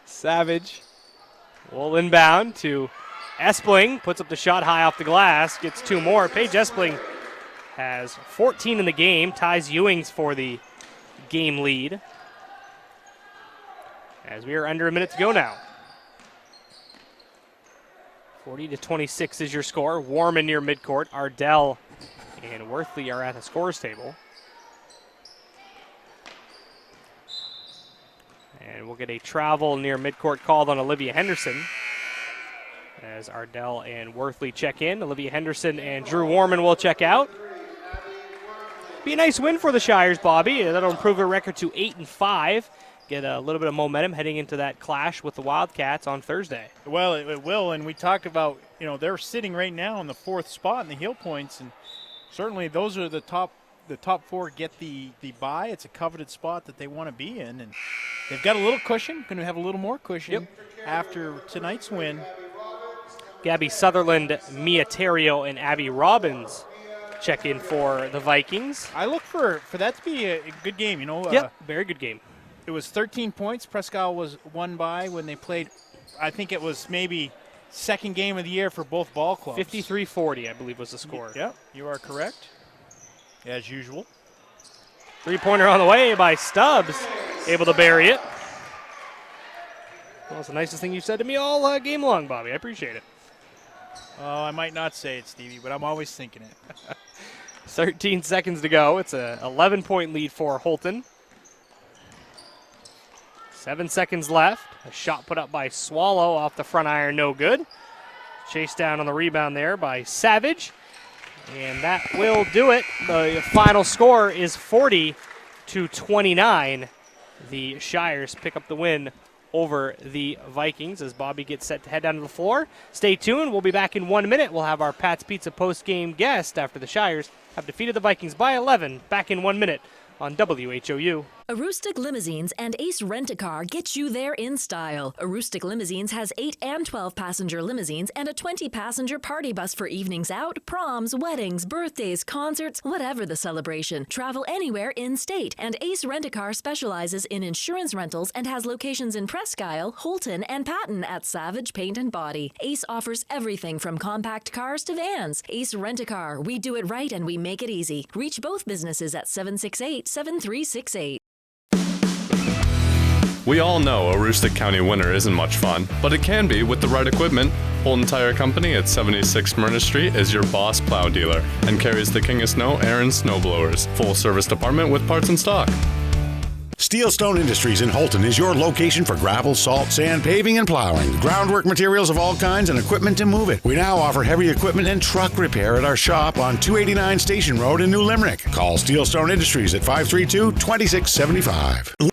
Savage will inbound to Espling. Puts up the shot high off the glass. Gets two more. Paige Espling has 14 in the game. Ties Ewings for the game lead. As we are under a minute to go now. 40-26 is your score. Warman near midcourt. Ardell and Worthley are at the scores table. And we'll get a travel near midcourt called on Olivia Henderson as Ardell and Worthley check in. Olivia Henderson and Drew Warman will check out. Be a nice win for the Shires, Bobby. That'll improve their record to 8-5. Get a little bit of momentum heading into that clash with the Wildcats on Thursday. Well, it will, and we talked about, they're sitting right now in the fourth spot in the heel points, and certainly those are the top four get the bye. It's a coveted spot that they want to be in, and they've got a little cushion, going to have a little more cushion after tonight's win. Gabby Sutherland, Mia Terrio, and Abby Robbins check in for the Vikings. I look for that to be a good game, very good game. It was 13 points. Presque Isle was won by when they played, I think it was maybe second game of the year for both ball clubs. 53-40, I believe, was the score. Yep, you are correct, as usual. Three-pointer on the way by Stubbs, able to bury it. Well, it's the nicest thing you've said to me all game long, Bobby. I appreciate it. Oh, I might not say it, Stevie, but I'm always thinking it. 13 seconds to go. It's an 11-point lead for Houlton. 7 seconds left. A shot put up by Swallow off the front iron, no good. Chased down on the rebound there by Savage. And that will do it. The final score is 40-29. The Shires pick up the win over the Vikings as Bobby gets set to head down to the floor. Stay tuned. We'll be back in 1 minute. We'll have our Pat's Pizza post-game guest after the Shires have defeated the Vikings by 11. Back in 1 minute on WHOU. Aroostook Limousines and Ace Rent-A-Car get you there in style. Aroostook Limousines has 8 and 12 passenger limousines and a 20 passenger party bus for evenings out, proms, weddings, birthdays, concerts, whatever the celebration. Travel anywhere in-state. And Ace Rent-A-Car specializes in insurance rentals and has locations in Presque Isle, Houlton, and Patton at Savage Paint and Body. Ace offers everything from compact cars to vans. Ace Rent-A-Car. We do it right and we make it easy. Reach both businesses at 768-7368. We all know Aroostook County winter isn't much fun, but it can be with the right equipment. Houlton Tire Company at 76 Myrna Street is your boss plow dealer and carries the King of Snow Aaron snowblowers. Full service department with parts in stock. Steelstone Industries in Houlton is your location for gravel, salt, sand, paving, and plowing. Groundwork materials of all kinds and equipment to move it. We now offer heavy equipment and truck repair at our shop on 289 Station Road in New Limerick. Call Steelstone Industries at 532-2675.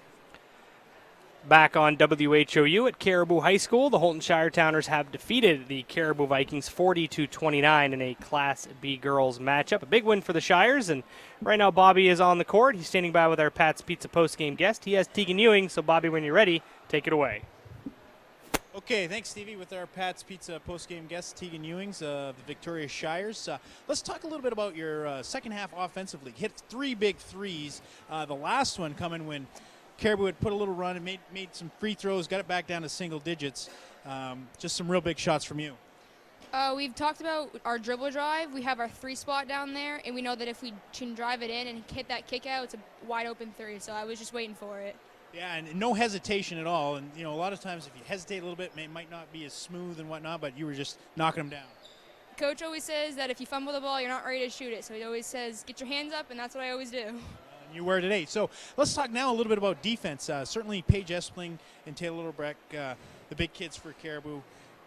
Back on WHOU at Caribou High School, the Houlton Shire Towners have defeated the Caribou Vikings 40-29 in a Class B girls matchup. A big win for the Shires, and right now Bobby is on the court. He's standing by with our Pat's Pizza postgame guest. He has Tegan Ewing, so Bobby, when you're ready, take it away. Okay, thanks, Stevie. With our Pat's Pizza postgame guest, Tegan Ewings of the Victoria Shires. Let's talk a little bit about your second half offensively. Hit 3 big threes. The last one coming when Caribou had put a little run and made some free throws, got it back down to single digits. Just some real big shots from you. We've talked about our dribble drive. We have our 3 spot down there, and we know that if we can drive it in and hit that kick out, it's a wide open 3. So I was just waiting for it. Yeah, and no hesitation at all. And, a lot of times if you hesitate a little bit, it might not be as smooth and whatnot, but you were just knocking them down. Coach always says that if you fumble the ball, you're not ready to shoot it. So he always says, get your hands up, and that's what I always do. You were today. So let's talk now a little bit about defense. Certainly Paige Espling and Taylor Littlebreck, the big kids for Caribou,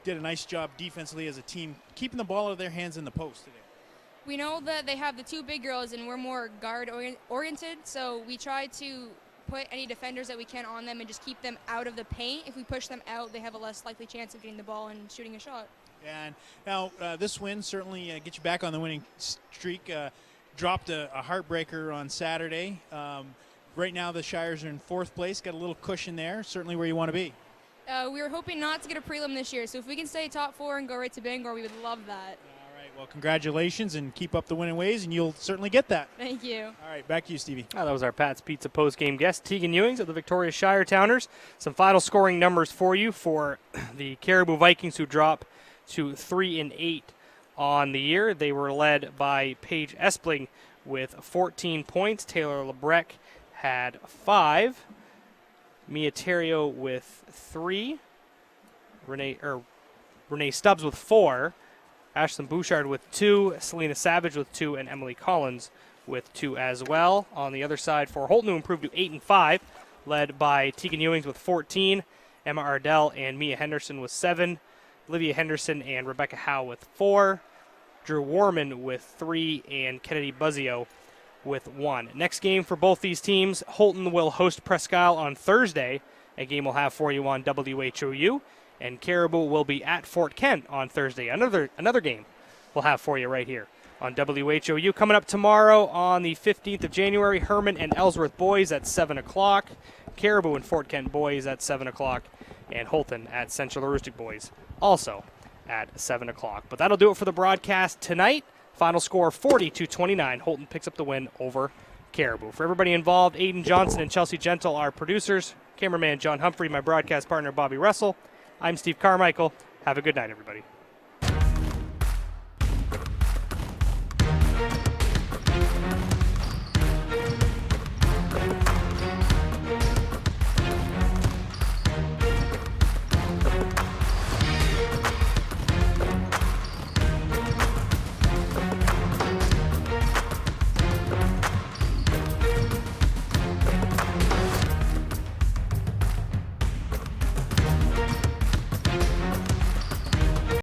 did a nice job defensively as a team, keeping the ball out of their hands in the post today. We know that they have the 2 big girls, and we're more guard-oriented, so we try to put any defenders that we can on them and just keep them out of the paint. If we push them out, they have a less likely chance of getting the ball and shooting a shot. And now this win certainly gets you back on the winning streak. Dropped a heartbreaker on Saturday. Right now the Shires are in 4th place. Got a little cushion there, certainly where you want to be. We were hoping not to get a prelim this year, so if we can stay top 4 and go right to Bangor, we would love that. All right, well, congratulations, and keep up the winning ways, and you'll certainly get that. Thank you. All right, back to you, Stevie. That was our Pat's Pizza postgame guest, Tegan Ewings of the Victoria Shire Towners. Some final scoring numbers for you for the Caribou Vikings, who drop to 3-8 on the year. They were led by Paige Espling with 14 points. Taylor Lebreck had 5. Mia Terrio with 3. Renee Stubbs with 4. Ashlyn Bouchard with 2. Selena Savage with 2. And Emily Collins with 2 as well. On the other side for Houlton, who improved to 8-5, led by Tegan Ewings with 14. Emma Ardell and Mia Henderson with 7. Olivia Henderson and Rebecca Howe with 4. Drew Warman with 3, and Kennedy Buzzio with 1. Next game for both these teams, Houlton will host Presque Isle on Thursday, a game we'll have for you on WHOU, and Caribou will be at Fort Kent on Thursday. Another game we'll have for you right here on WHOU. Coming up tomorrow on the 15th of January, Herman and Ellsworth boys at 7 o'clock, Caribou and Fort Kent boys at 7 o'clock, and Houlton at Central Aroostook boys also at 7 o'clock. But that'll do it for the broadcast tonight. Final score 40-29. Houlton picks up the win over Caribou. For everybody involved, Aiden Johnson and Chelsea Gentle, our producers, cameraman John Humphrey, my broadcast partner Bobby Russell. I'm Steve Carmichael. Have a good night, everybody.